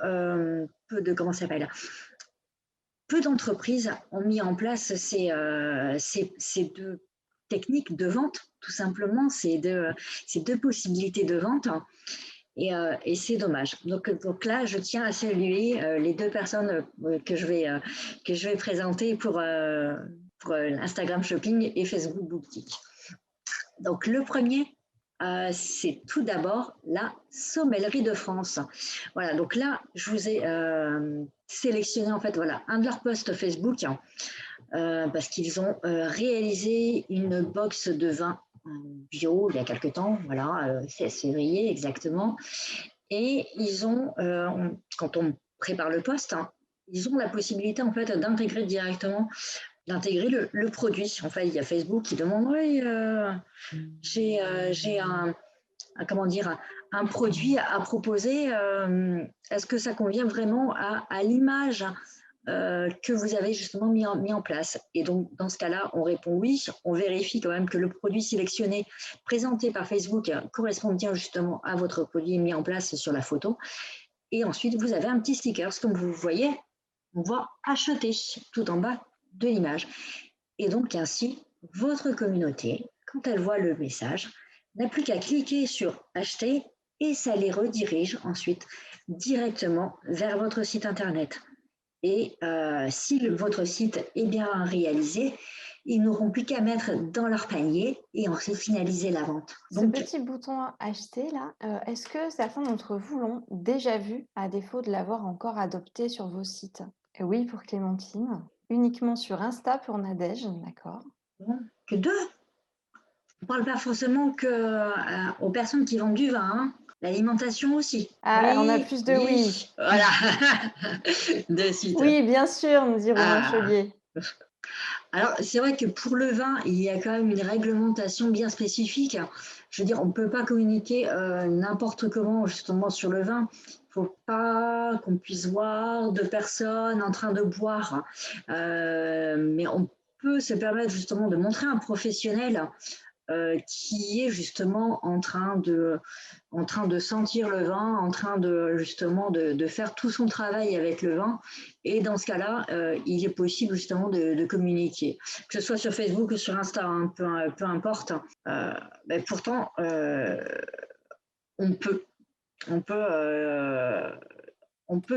d'entreprises ont mis en place ces deux techniques de vente, tout simplement, ces deux possibilités de vente. Et c'est dommage. Donc là, je tiens à saluer les deux personnes que je vais présenter pour Instagram Shopping et Facebook Boutique. Donc le premier, c'est tout d'abord la Sommellerie de France. Voilà, donc là, je vous ai sélectionné en fait voilà, un de leurs posts Facebook parce qu'ils ont réalisé une box de vin bio il y a quelques temps, voilà, 16 février exactement. Et ils ont, quand on prépare le post, ils ont la possibilité en fait d'intégrer directement le produit. En fait, il y a Facebook qui demande oui, j'ai un produit à proposer. Est-ce que ça convient vraiment à l'image que vous avez justement mis en place? Et donc, dans ce cas-là, on répond oui. On vérifie quand même que le produit sélectionné, présenté par Facebook, correspond bien justement à votre produit mis en place sur la photo. Et ensuite, vous avez un petit sticker. Comme vous voyez, on voit acheter tout en bas de l'image. Et donc, ainsi, votre communauté, quand elle voit le message, n'a plus qu'à cliquer sur acheter et ça les redirige ensuite directement vers votre site internet. Et si votre site est bien réalisé, ils n'auront plus qu'à mettre dans leur panier et ensuite finaliser la vente. Donc, ce petit bouton acheter là, est-ce que certains d'entre vous l'ont déjà vu à défaut de l'avoir encore adopté sur vos sites? Oui, pour Clémentine. Uniquement sur Insta pour Nadège, d'accord. Que deux. On ne parle pas forcément aux personnes qui vendent du vin, hein. L'alimentation aussi. Ah, oui, on a plus de oui. Voilà. De suite. Oui, bien sûr, nous dit Romain Chaulier. Alors, c'est vrai que pour le vin, il y a quand même une réglementation bien spécifique. Je veux dire, on ne peut pas communiquer n'importe comment justement sur le vin. Il ne faut pas qu'on puisse voir deux personnes en train de boire. Mais on peut se permettre justement de montrer un professionnel qui est justement en train de sentir le vin, en train de justement de faire tout son travail avec le vin. Et dans ce cas-là, il est possible justement de communiquer, que ce soit sur Facebook ou sur Insta, hein, peu importe. Mais pourtant, on peut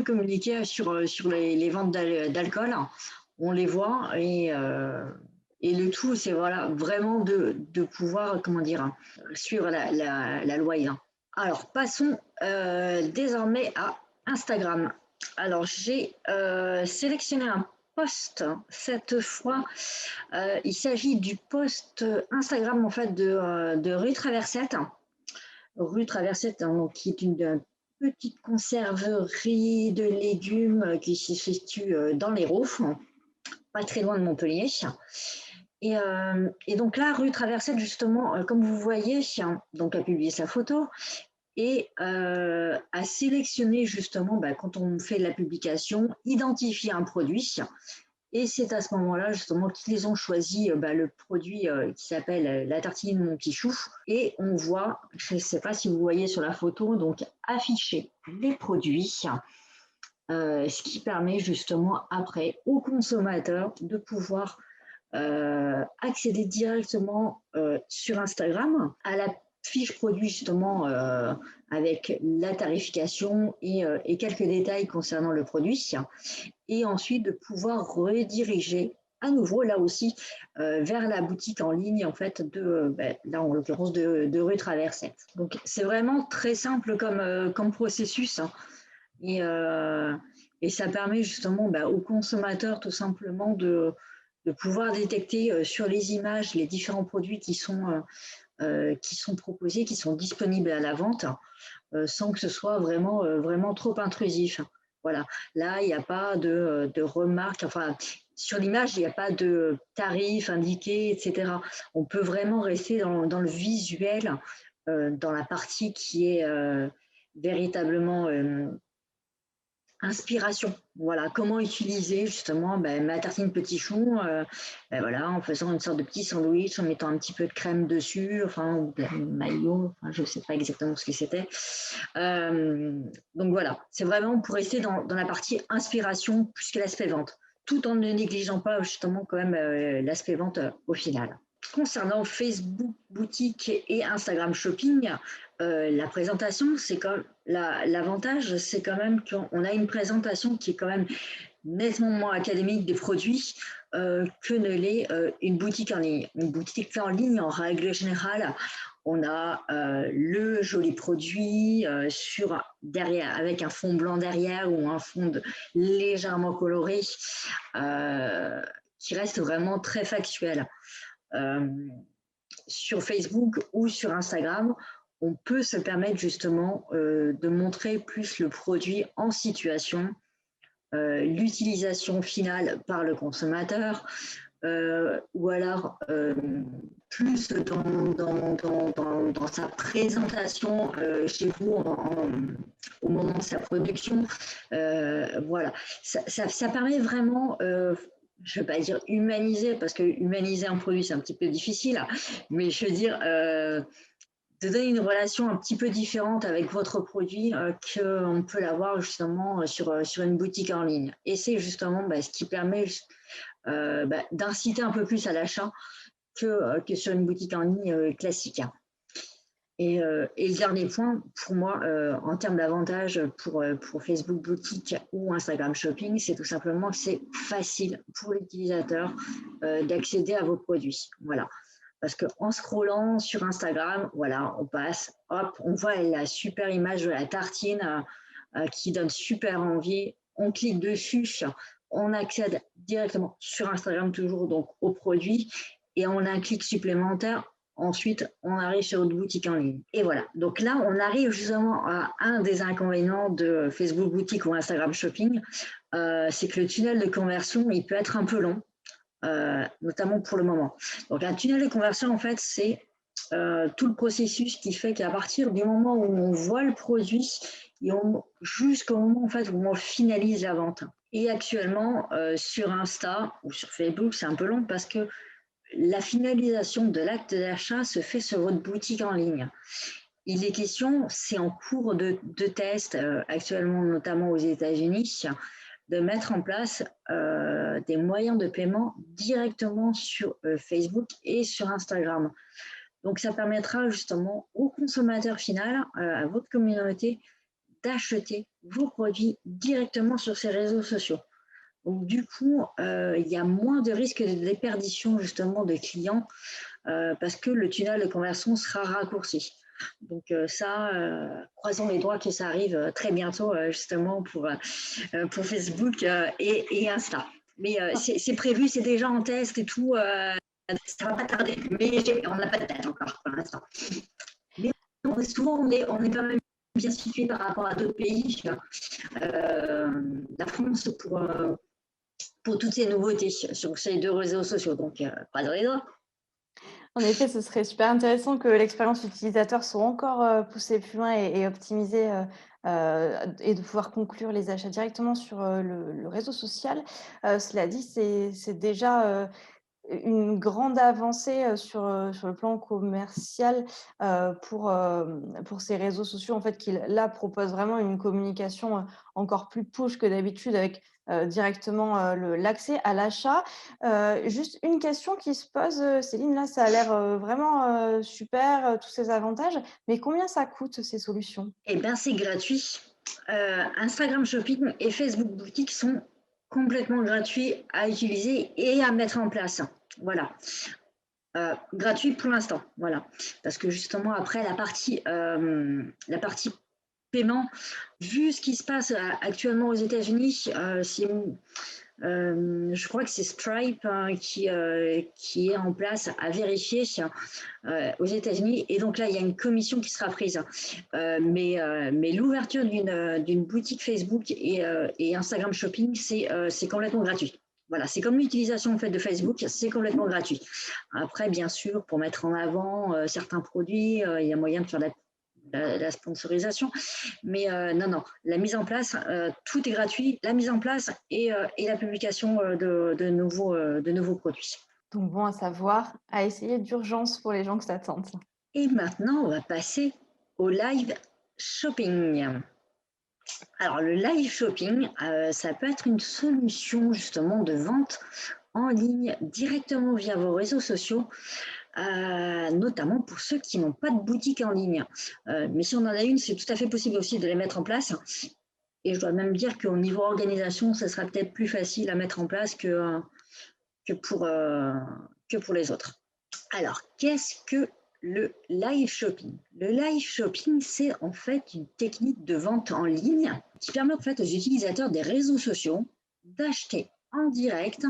communiquer sur les ventes d'alcool. On les voit et le tout, c'est voilà, vraiment de pouvoir, suivre la loi. Alors, passons désormais à Instagram. Alors, j'ai sélectionné un post cette fois. Il s'agit du post Instagram en fait de Rue Traversette. Rue Traversette, donc, qui est une petite conserverie de légumes qui se situe dans l'Hérault, pas très loin de Montpellier. Et donc là, Rue Traversette, justement, comme vous voyez, donc a publié sa photo et a sélectionné justement, quand on fait la publication, identifier un produit. Et c'est à ce moment-là, justement, qu'ils ont choisi le produit qui s'appelle la tartine Mon Petit Chou. Et on voit, je ne sais pas si vous voyez sur la photo, donc afficher les produits, ce qui permet justement après aux consommateurs de pouvoir accéder directement sur Instagram à la fiche produit justement avec la tarification et quelques détails concernant le produit, et ensuite de pouvoir rediriger à nouveau là aussi vers la boutique en ligne en fait là en l'occurrence de rue Traversette. Donc c'est vraiment très simple comme processus, hein, et ça permet justement aux consommateurs tout simplement de pouvoir détecter sur les images les différents produits qui sont proposés, qui sont disponibles à la vente, sans que ce soit vraiment trop intrusif. Voilà. Là, il n'y a pas de remarques. Enfin, sur l'image, il n'y a pas de tarif indiqué, etc. On peut vraiment rester dans le visuel, dans la partie qui est véritablement inspiration. Voilà, comment utiliser justement ma tartine petit chou, voilà, en faisant une sorte de petit sandwich, en mettant un petit peu de crème dessus, enfin, ou de maillot, enfin, je ne sais pas exactement ce que c'était. Donc voilà, c'est vraiment pour rester dans la partie inspiration plus que l'aspect vente, tout en ne négligeant pas justement quand même l'aspect vente au final. Concernant Facebook Boutique et Instagram Shopping, la présentation, c'est quand l'avantage, c'est quand même qu'on a une présentation qui est quand même nettement moins académique des produits que ne l'est une boutique en ligne. Une boutique en ligne, en règle générale, on a le joli produit derrière, avec un fond blanc derrière ou un fond légèrement coloré, qui reste vraiment très factuel. Sur Facebook ou sur Instagram, on peut se permettre justement de montrer plus le produit en situation, l'utilisation finale par le consommateur, ou alors plus dans sa présentation chez vous au moment de sa production. Voilà, ça permet vraiment je ne vais pas dire humaniser, parce que humaniser un produit, c'est un petit peu difficile, mais je veux dire, de donner une relation un petit peu différente avec votre produit qu'on peut l'avoir justement sur une boutique en ligne. Et c'est justement ce qui permet d'inciter un peu plus à l'achat que sur une boutique en ligne classique. Et le dernier point, pour moi, en termes d'avantages pour Facebook Boutique ou Instagram Shopping, c'est tout simplement que c'est facile pour l'utilisateur d'accéder à vos produits. Voilà. Parce qu'en scrollant sur Instagram, voilà, on passe, hop, on voit la super image de la tartine qui donne super envie. On clique dessus, on accède directement sur Instagram toujours donc aux produits, et on a un clic supplémentaire. Ensuite, on arrive sur une boutique en ligne. Et voilà. Donc là, on arrive justement à un des inconvénients de Facebook Boutique ou Instagram Shopping, c'est que le tunnel de conversion, il peut être un peu long, notamment pour le moment. Donc un tunnel de conversion, en fait, c'est tout le processus qui fait qu'à partir du moment où on voit le produit jusqu'au moment en fait, où on finalise la vente. Et actuellement, sur Insta ou sur Facebook, c'est un peu long parce que la finalisation de l'acte d'achat se fait sur votre boutique en ligne. Il est question, c'est en cours de test, actuellement notamment aux États-Unis, de mettre en place des moyens de paiement directement sur Facebook et sur Instagram. Donc, ça permettra justement au consommateur final, à votre communauté, d'acheter vos produits directement sur ces réseaux sociaux. Donc, du coup, il y a moins de risques de déperdition justement de clients parce que le tunnel de conversion sera raccourci. Donc croisons les doigts que ça arrive très bientôt justement pour Facebook et Insta. Mais c'est prévu, c'est déjà en test et tout. Ça ne va pas tarder, mais on n'a pas de date encore pour l'instant. Mais souvent, on est quand même bien situé par rapport à d'autres pays. La France pour toutes ces nouveautés sur ces deux réseaux sociaux. Donc, croisons les doigts. En effet, ce serait super intéressant que l'expérience utilisateur soit encore poussée plus loin et optimisée et de pouvoir conclure les achats directement sur le réseau social. Cela dit, c'est déjà une grande avancée sur le plan commercial pour ces réseaux sociaux, en fait, qui là proposent vraiment une communication encore plus push que d'habitude avec directement l'accès à l'achat. Juste une question qui se pose, Céline, là, ça a l'air vraiment super, tous ces avantages, mais combien ça coûte ces solutions? Eh bien, c'est gratuit. Instagram Shopping et Facebook Boutique sont complètement gratuits à utiliser et à mettre en place. Voilà. Gratuit pour l'instant, voilà. Parce que justement, après, la partie paiement, vu ce qui se passe actuellement aux États-Unis, je crois que c'est Stripe qui est en place à vérifier aux États-Unis. Et donc là, il y a une commission qui sera prise. Mais l'ouverture d'une boutique Facebook et Instagram Shopping, c'est complètement gratuit. Voilà, c'est comme l'utilisation en fait de Facebook, c'est complètement gratuit. Après, bien sûr, pour mettre en avant certains produits, il y a moyen de faire la sponsorisation. Mais non, la mise en place, tout est gratuit, la mise en place et la publication de nouveaux produits. Donc bon à savoir, à essayer d'urgence pour les gens que ça tente. Et maintenant, on va passer au live shopping. Alors, le live shopping, ça peut être une solution justement de vente en ligne directement via vos réseaux sociaux, notamment pour ceux qui n'ont pas de boutique en ligne. Mais si on en a une, c'est tout à fait possible aussi de les mettre en place. Et je dois même dire qu'au niveau organisation, ça sera peut-être plus facile à mettre en place que pour les autres. Alors, qu'est-ce que le live shopping? Le live shopping, c'est en fait une technique de vente en ligne qui permet en fait aux utilisateurs des réseaux sociaux d'acheter en direct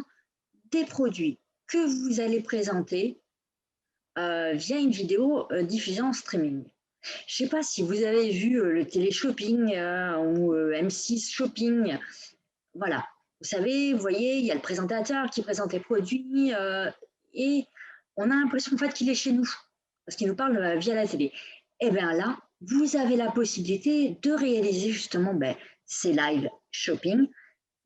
des produits que vous allez présenter via une vidéo diffusée en streaming. Je ne sais pas si vous avez vu le télé-shopping ou M6 Shopping. Voilà. Vous savez, vous voyez, il y a le présentateur qui présente les produits et on a l'impression en fait qu'il est chez nous parce qu'il nous parle via la télé. Et bien là, vous avez la possibilité de réaliser justement ces live shopping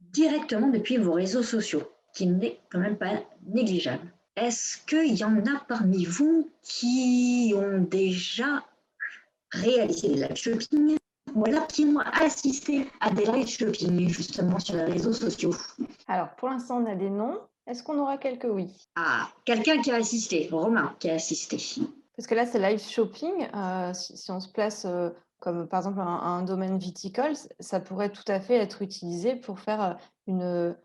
directement depuis vos réseaux sociaux, qui n'est quand même pas négligeable. Est-ce qu'il y en a parmi vous qui ont déjà réalisé des live shopping ou alors qui ont assisté à des live shopping justement sur les réseaux sociaux? Alors, pour l'instant, on a des noms. Est-ce qu'on aura quelques oui? Ah, quelqu'un qui a assisté, Romain qui a assisté. Parce que là, c'est live shopping. Si on se place comme par exemple un domaine viticole, ça pourrait tout à fait être utilisé pour faire une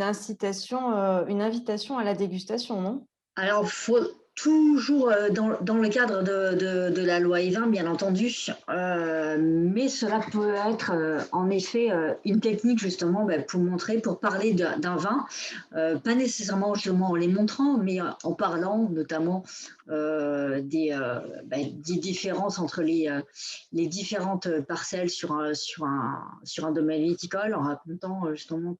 incitation, une invitation à la dégustation, non? Alors, il faut toujours dans le cadre de la loi E20, bien entendu, mais cela peut être en effet une technique justement pour montrer, pour parler d'un vin, pas nécessairement justement en les montrant, mais en parlant notamment des différences entre les différentes parcelles sur un domaine viticole, en racontant justement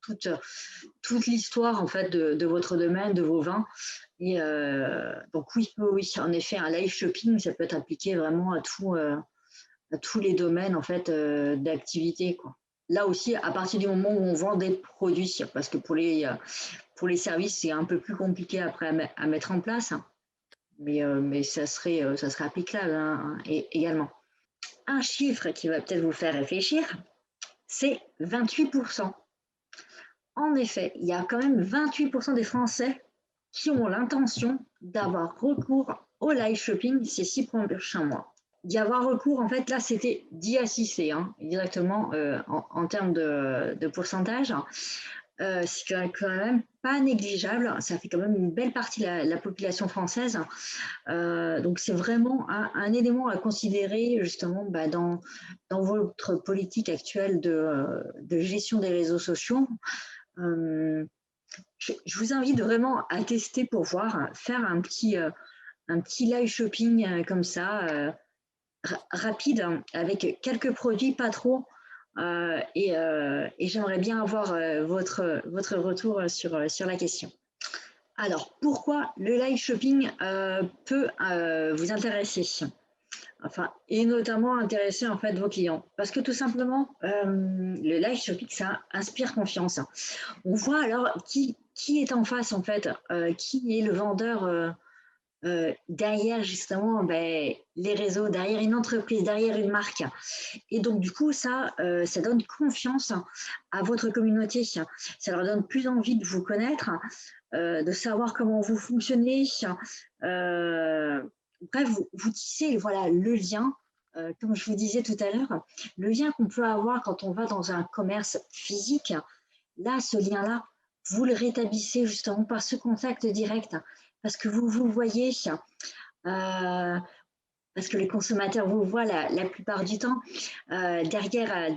toute l'histoire en fait de votre domaine, de vos vins. Et donc oui, en effet, un live shopping, ça peut être appliqué vraiment à tous les domaines en fait d'activité, quoi. Là aussi, à partir du moment où on vend des produits, parce que pour les services, c'est un peu plus compliqué après à mettre en place, mais ça serait applicable également. Un chiffre qui va peut-être vous faire réfléchir, c'est 28%. En effet, il y a quand même 28% des Français qui ont l'intention d'avoir recours au live shopping ces 6 prochains mois. D'y avoir recours, en fait, là, c'était d'y assister, directement en termes de pourcentage. C'est quand même pas négligeable. Ça fait quand même une belle partie de la population française. Donc, c'est vraiment un élément à considérer, justement, dans votre politique actuelle de gestion des réseaux sociaux. Je vous invite vraiment à tester pour voir, faire un petit live shopping comme ça, rapide, avec quelques produits, pas trop. Et j'aimerais bien avoir votre retour sur la question. Alors, pourquoi le live shopping peut vous intéresser? Enfin, et notamment intéresser en fait vos clients, parce que tout simplement le live shopping, ça inspire confiance. On voit alors qui est en face en fait, qui est le vendeur derrière justement les réseaux, derrière une entreprise, derrière une marque. Et donc du coup, ça donne confiance à votre communauté. Ça leur donne plus envie de vous connaître, de savoir comment vous fonctionnez. Bref, vous tissez voilà, le lien, comme je vous disais tout à l'heure, le lien qu'on peut avoir quand on va dans un commerce physique. Là, ce lien-là, vous le rétablissez justement par ce contact direct, parce que vous vous voyez, parce que les consommateurs vous voient la plupart du temps derrière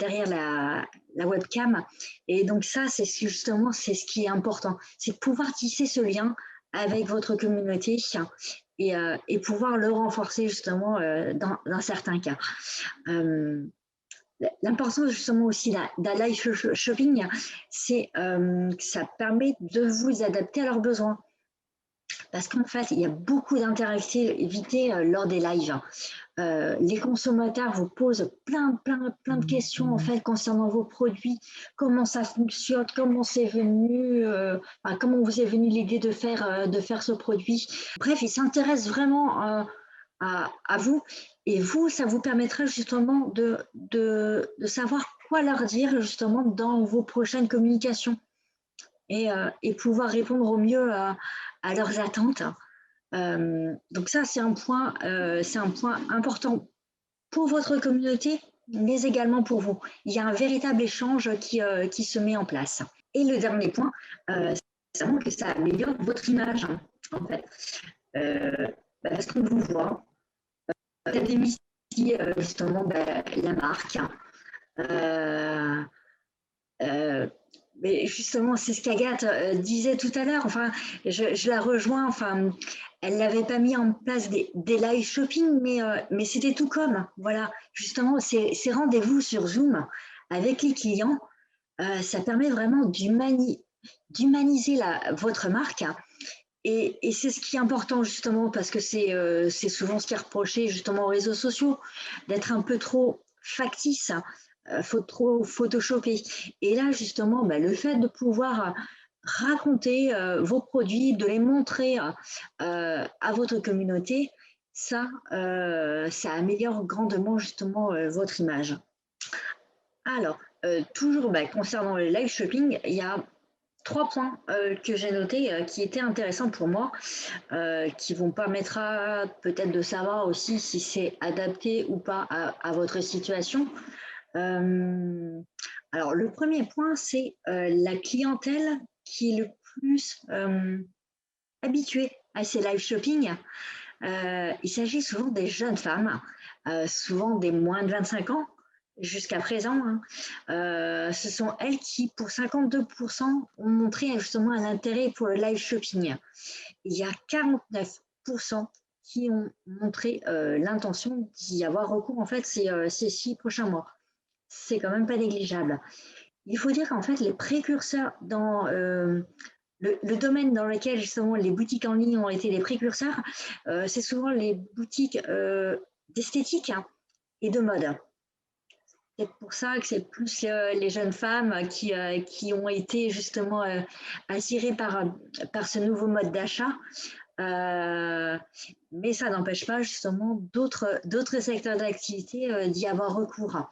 la webcam. Et donc ça, c'est justement c'est ce qui est important, c'est de pouvoir tisser ce lien avec votre communauté et pouvoir le renforcer justement dans certains cas. L'importance justement aussi d'un live shopping, c'est que ça permet de vous adapter à leurs besoins. Parce qu'en fait, il y a beaucoup d'interactivité lors des lives. Les consommateurs vous posent plein de questions en fait concernant vos produits, comment ça fonctionne, comment c'est venu, comment vous est venue l'idée de faire ce produit. Bref, ils s'intéressent vraiment à vous, et vous, ça vous permettra justement de savoir quoi leur dire justement dans vos prochaines communications et pouvoir répondre au mieux à leurs attentes. Donc ça, c'est un point important pour votre communauté, mais également pour vous. Il y a un véritable échange qui se met en place. Et le dernier point, c'est que ça améliore votre image, en fait. Parce qu'on vous voit, ça démystifie justement la marque. Mais justement, c'est ce qu'Agathe disait tout à l'heure. Enfin, je la rejoins. Enfin, elle n'avait pas mis en place des live shopping, mais c'était tout comme. Voilà, justement, ces rendez-vous sur Zoom avec les clients, ça permet vraiment d'humaniser votre marque. Et c'est ce qui est important justement parce que c'est souvent ce qui est reproché justement aux réseaux sociaux, d'être un peu trop factice. Faut trop photoshopper. Et là, justement, le fait de pouvoir raconter vos produits, de les montrer à votre communauté, ça améliore grandement justement votre image. Alors, toujours concernant le live shopping, il y a 3 points que j'ai notés qui étaient intéressants pour moi, qui vous permettra peut-être de savoir aussi si c'est adapté ou pas à votre situation. Alors, le premier point, c'est la clientèle qui est le plus habituée à ces live shopping. Il s'agit souvent des jeunes femmes, souvent des moins de 25 ans jusqu'à présent. Ce sont elles qui, pour 52%, ont montré justement un intérêt pour le live shopping. Il y a 49% qui ont montré l'intention d'y avoir recours en fait ces 6 prochains mois. C'est quand même pas négligeable. Il faut dire qu'en fait, les précurseurs dans le domaine dans lequel justement les boutiques en ligne ont été les précurseurs, c'est souvent les boutiques d'esthétique et de mode. C'est pour ça que c'est plus les jeunes femmes qui ont été justement attirées par ce nouveau mode d'achat. Mais ça n'empêche pas justement d'autres secteurs d'activité d'y avoir recours.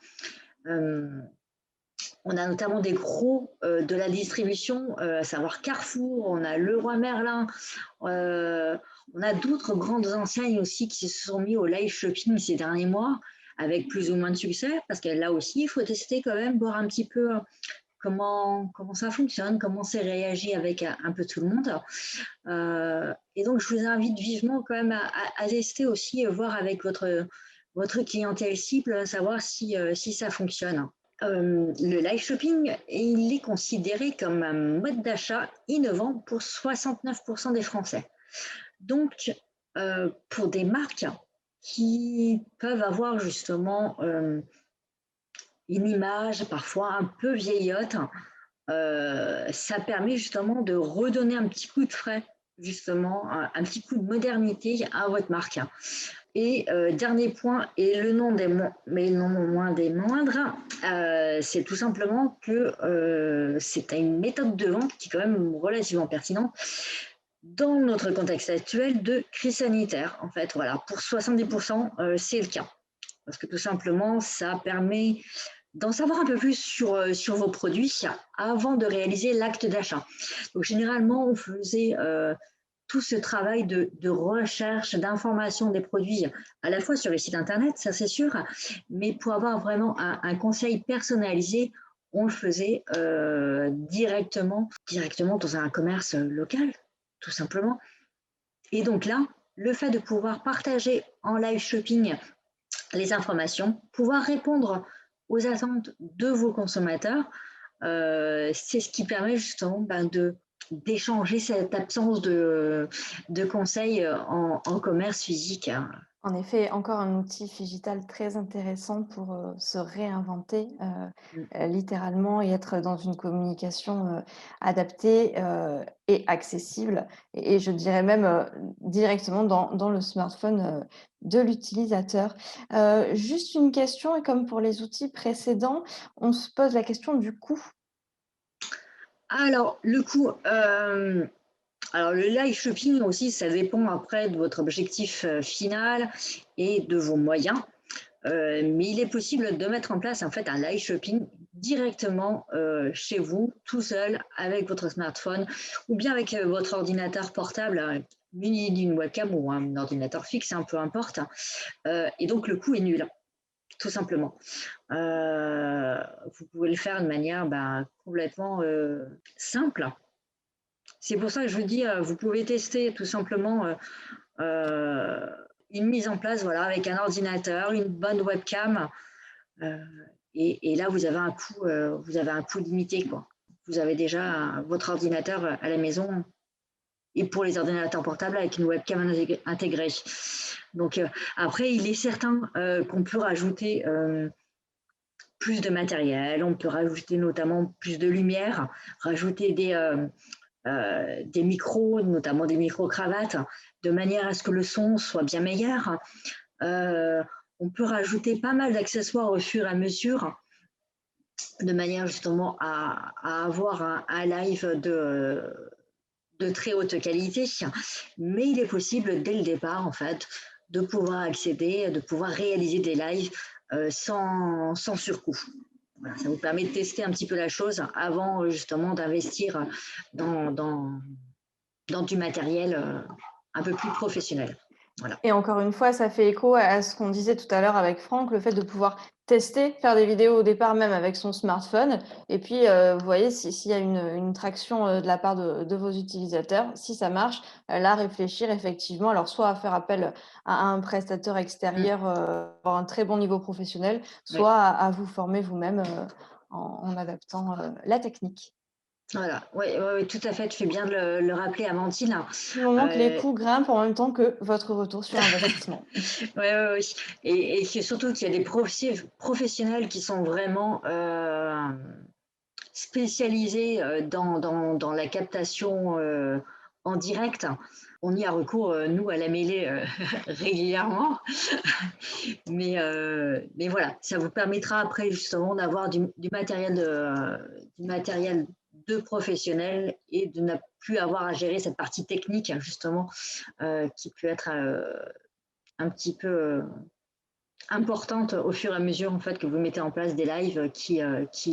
On a notamment des gros de la distribution, à savoir Carrefour, on a Leroy Merlin, on a d'autres grandes enseignes aussi qui se sont mis au live shopping ces derniers mois, avec plus ou moins de succès, parce que là aussi, il faut tester quand même, voir un petit peu comment ça fonctionne, comment c'est réagi avec un peu tout le monde. Et donc, je vous invite vivement quand même à tester aussi, voir avec votre clientèle cible, savoir si ça fonctionne. Le live shopping, il est considéré comme un mode d'achat innovant pour 69% des Français. Donc, pour des marques qui peuvent avoir justement une image parfois un peu vieillotte, ça permet justement de redonner un petit coup de frais, justement, un petit coup de modernité à votre marque. Et dernier point, et le nom mais non moins des moindres, c'est tout simplement que c'est une méthode de vente qui est quand même relativement pertinente. dans notre contexte actuel de crise sanitaire. En fait, voilà, pour 70%, c'est le cas. Parce que tout simplement, ça permet d'en savoir un peu plus sur vos produits avant de réaliser l'acte d'achat. Donc, généralement, on faisait tout ce travail de recherche, d'information des produits, à la fois sur les sites internet, ça c'est sûr, mais pour avoir vraiment un conseil personnalisé, on le faisait directement dans un commerce local, tout simplement. Et donc là, le fait de pouvoir partager en live shopping les informations, pouvoir répondre aux attentes de vos consommateurs, c'est ce qui permet justement d'échanger cette absence de conseils en commerce physique. En effet, encore un outil digital très intéressant pour se réinventer littéralement et être dans une communication adaptée et accessible. Et je dirais même directement dans le smartphone de l'utilisateur. Juste une question, et comme pour les outils précédents, on se pose la question du coût. Alors, le coût, alors le live shopping aussi, ça dépend après de votre objectif final et de vos moyens. Mais il est possible de mettre en place en fait un live shopping directement chez vous, tout seul, avec votre smartphone ou bien avec votre ordinateur portable muni d'une webcam ou un ordinateur fixe, peu importe. Et donc le coût est nul, tout simplement. Vous pouvez le faire de manière complètement simple. C'est pour ça que je vous dis, vous pouvez tester tout simplement une mise en place, voilà, avec un ordinateur, une bonne webcam, et là vous avez un coût limité, quoi. Vous avez déjà votre ordinateur à la maison, et pour les ordinateurs portables avec une webcam intégrée. Donc après, il est certain qu'on peut rajouter plus de matériel, on peut rajouter notamment plus de lumière, rajouter des micros, notamment des micro-cravates, de manière à ce que le son soit bien meilleur. On peut rajouter pas mal d'accessoires au fur et à mesure, de manière justement à avoir un live de très haute qualité. Mais il est possible dès le départ, en fait, de pouvoir accéder, de pouvoir réaliser des lives sans surcoût. Voilà, ça vous permet de tester un petit peu la chose avant justement d'investir dans du matériel un peu plus professionnel. Voilà. Et encore une fois, ça fait écho à ce qu'on disait tout à l'heure avec Franck, le fait de pouvoir tester, faire des vidéos au départ même avec son smartphone. Et puis, vous voyez, s'il y a une traction de la part de vos utilisateurs, si ça marche, là, réfléchir effectivement, alors soit à faire appel à un prestataire extérieur pour un très bon niveau professionnel, soit à vous former vous-même en adaptant la technique. Voilà, oui, tout à fait, tu fais bien de le rappeler, Amandine. Du moment que les coûts grimpent en même temps que votre retour sur investissement. Oui. Et c'est surtout qu'il y a des professionnels qui sont vraiment spécialisés dans la captation en direct. On y a recours, nous, à la mêlée régulièrement. Mais voilà, ça vous permettra après justement d'avoir du matériel de professionnels et de ne plus avoir à gérer cette partie technique justement qui peut être un petit peu importante au fur et à mesure en fait que vous mettez en place des lives qui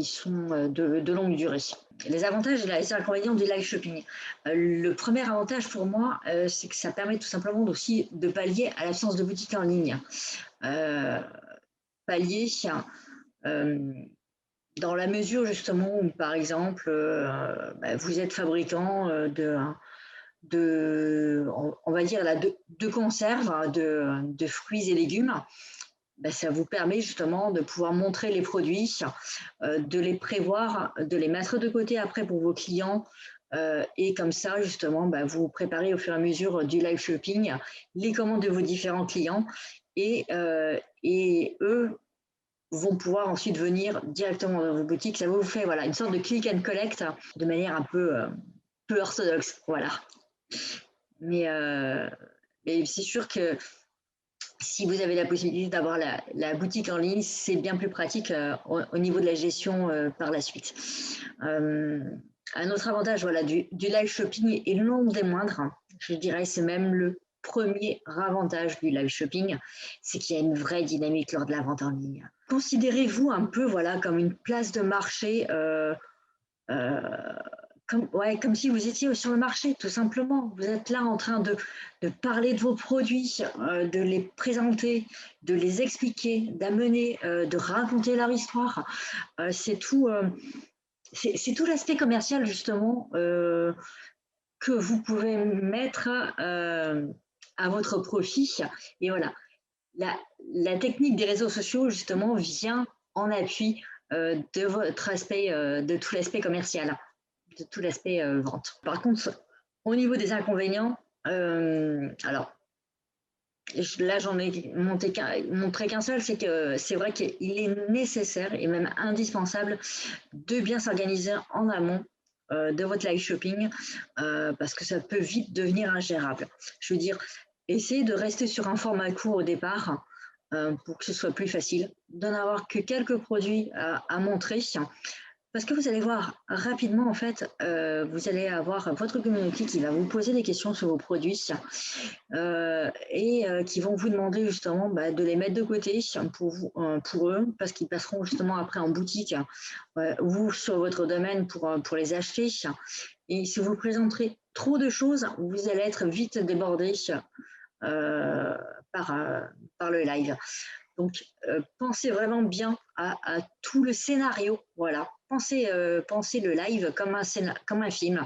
sont de longue durée. Les avantages et les inconvénients du live shopping. Le premier avantage pour moi, c'est que ça permet tout simplement aussi de pallier à l'absence de boutique en ligne. Pallier dans la mesure justement où, par exemple, vous êtes fabricant on va dire de conserves, de fruits et légumes. Ça vous permet justement de pouvoir montrer les produits, de les prévoir, de les mettre de côté après pour vos clients. Et comme ça, justement, vous préparez au fur et à mesure du live shopping les commandes de vos différents clients et eux vont pouvoir ensuite venir directement dans vos boutiques. Ça vous fait une sorte de click and collect de manière un peu orthodoxe. Voilà. Mais c'est sûr que si vous avez la possibilité d'avoir la boutique en ligne, c'est bien plus pratique au niveau de la gestion par la suite. Un autre avantage voilà, du live shopping et non des moindres, je dirais c'est même le premier avantage du live shopping, c'est qu'il y a une vraie dynamique lors de la vente en ligne. Considérez-vous un peu voilà, comme une place de marché, comme si vous étiez sur le marché, tout simplement. Vous êtes là en train de parler de vos produits, de les présenter, de les expliquer, d'amener, de raconter leur histoire. C'est tout l'aspect commercial, justement, que vous pouvez mettre à votre profit. Et voilà, la technique des réseaux sociaux, justement, vient en appui de votre aspect, de tout l'aspect commercial, de tout l'aspect vente. Par contre, au niveau des inconvénients, alors, là, j'en ai montré qu'un seul, c'est que c'est vrai qu'il est nécessaire et même indispensable de bien s'organiser en amont de votre live shopping parce que ça peut vite devenir ingérable. Je veux dire, essayez de rester sur un format court au départ pour que ce soit plus facile, d'en avoir que quelques produits à montrer. Parce que vous allez voir rapidement, en fait, vous allez avoir votre communauté qui va vous poser des questions sur vos produits et qui vont vous demander justement de les mettre de côté pour eux, parce qu'ils passeront justement après en boutique ou sur votre domaine pour les acheter. Et si vous présenterez trop de choses, vous allez être vite débordé par le live. Donc, pensez vraiment bien à tout le scénario. Voilà. Pensez le live comme un film,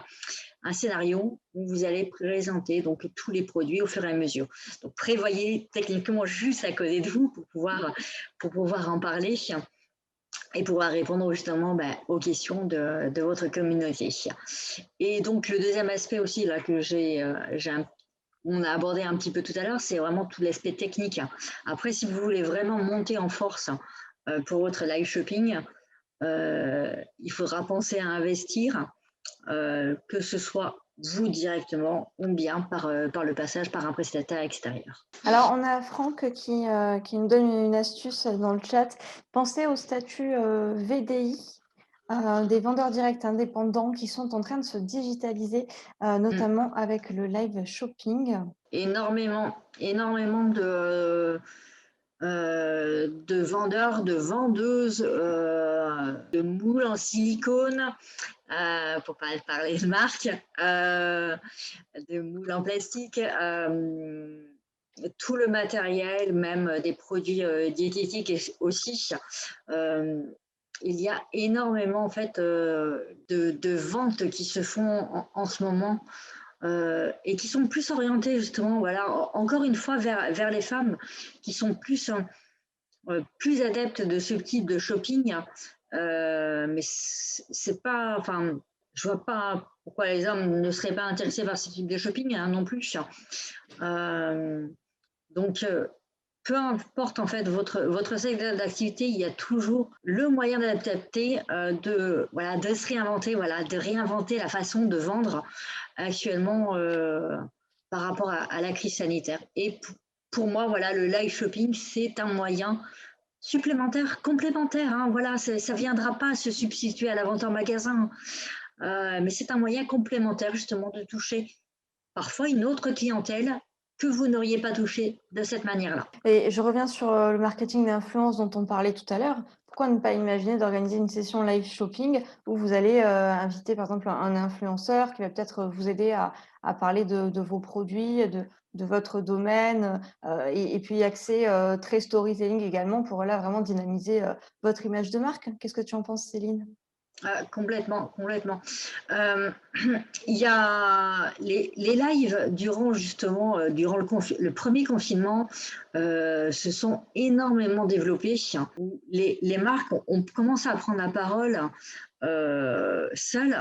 un scénario où vous allez présenter donc, tous les produits au fur et à mesure. Donc, prévoyez techniquement juste à côté de vous pour pouvoir en parler et pouvoir répondre justement aux questions de votre communauté. Et donc, le deuxième aspect aussi là, que on a abordé un petit peu tout à l'heure, c'est vraiment tout l'aspect technique. Après, si vous voulez vraiment monter en force pour votre live shopping, il faudra penser à investir, que ce soit vous directement ou bien par le passage par un prestataire extérieur. Alors, on a Franck qui nous donne une astuce dans le chat. Pensez au statut VDI. Des vendeurs directs indépendants qui sont en train de se digitaliser, notamment avec le live shopping. Énormément de vendeurs, de vendeuses, de moules en silicone, pour pas parler de marque, de moules en plastique, tout le matériel, même des produits diététiques aussi. Il y a énormément en fait de ventes qui se font en ce moment et qui sont plus orientées justement, voilà, encore une fois vers les femmes qui sont plus adeptes de ce type de shopping. Mais c'est pas, enfin, je vois pas pourquoi les hommes ne seraient pas intéressés par ce type de shopping non plus. Donc peu importe en fait votre secteur d'activité, il y a toujours le moyen d'adapter, de se réinventer, de réinventer la façon de vendre actuellement par rapport à la crise sanitaire. Et pour moi, voilà, le live shopping, c'est un moyen supplémentaire, complémentaire. Voilà, ça ne viendra pas se substituer à la vente en magasin, mais c'est un moyen complémentaire justement de toucher parfois une autre clientèle que vous n'auriez pas touché de cette manière-là. Et je reviens sur le marketing d'influence dont on parlait tout à l'heure. Pourquoi ne pas imaginer d'organiser une session live shopping où vous allez inviter par exemple un influenceur qui va peut-être vous aider à parler de vos produits, de votre domaine et puis accès très storytelling également pour là, vraiment dynamiser votre image de marque. Qu'est-ce que tu en penses, Céline ? Complètement. Il y a les lives durant le premier confinement se sont énormément développés. Les marques ont commencé à prendre la parole seules,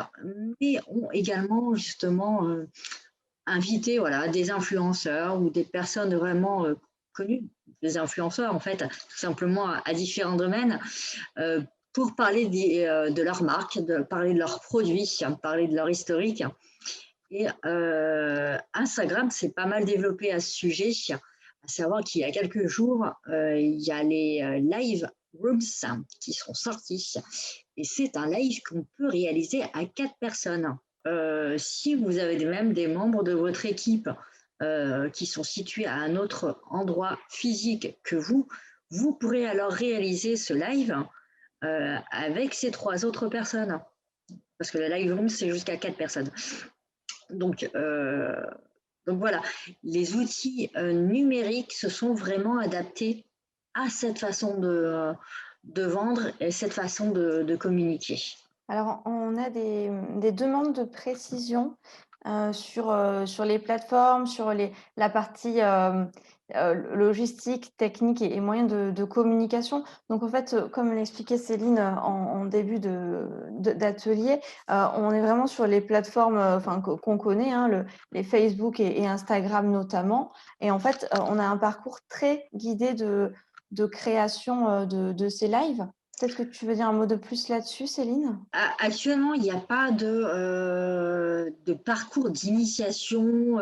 mais ont également justement invité des influenceurs ou des personnes vraiment connues, des influenceurs en fait, tout simplement à différents domaines. Pour parler de leur marque, parler de leurs produits, parler de leur historique. Et Instagram s'est pas mal développé à ce sujet, à savoir qu'il y a quelques jours, il y a les lives Rooms qui seront sortis. Et c'est un live qu'on peut réaliser à 4 personnes. Si vous avez même des membres de votre équipe qui sont situés à un autre endroit physique que vous pourrez alors réaliser ce live avec ces 3 autres personnes. Parce que le live room, c'est jusqu'à 4 personnes. Donc voilà, les outils numériques se sont vraiment adaptés à cette façon de vendre et cette façon de communiquer. Alors, on a des demandes de précision sur les plateformes, sur la partie logistique, technique et moyens de communication. Donc, en fait, comme l'expliquait Céline en début d'atelier, on est vraiment sur les plateformes qu'on connaît, hein, les Facebook et Instagram notamment. Et en fait, on a un parcours très guidé de création de ces lives. Peut-être que tu veux dire un mot de plus là-dessus, Céline? Actuellement, il n'y a pas de parcours d'initiation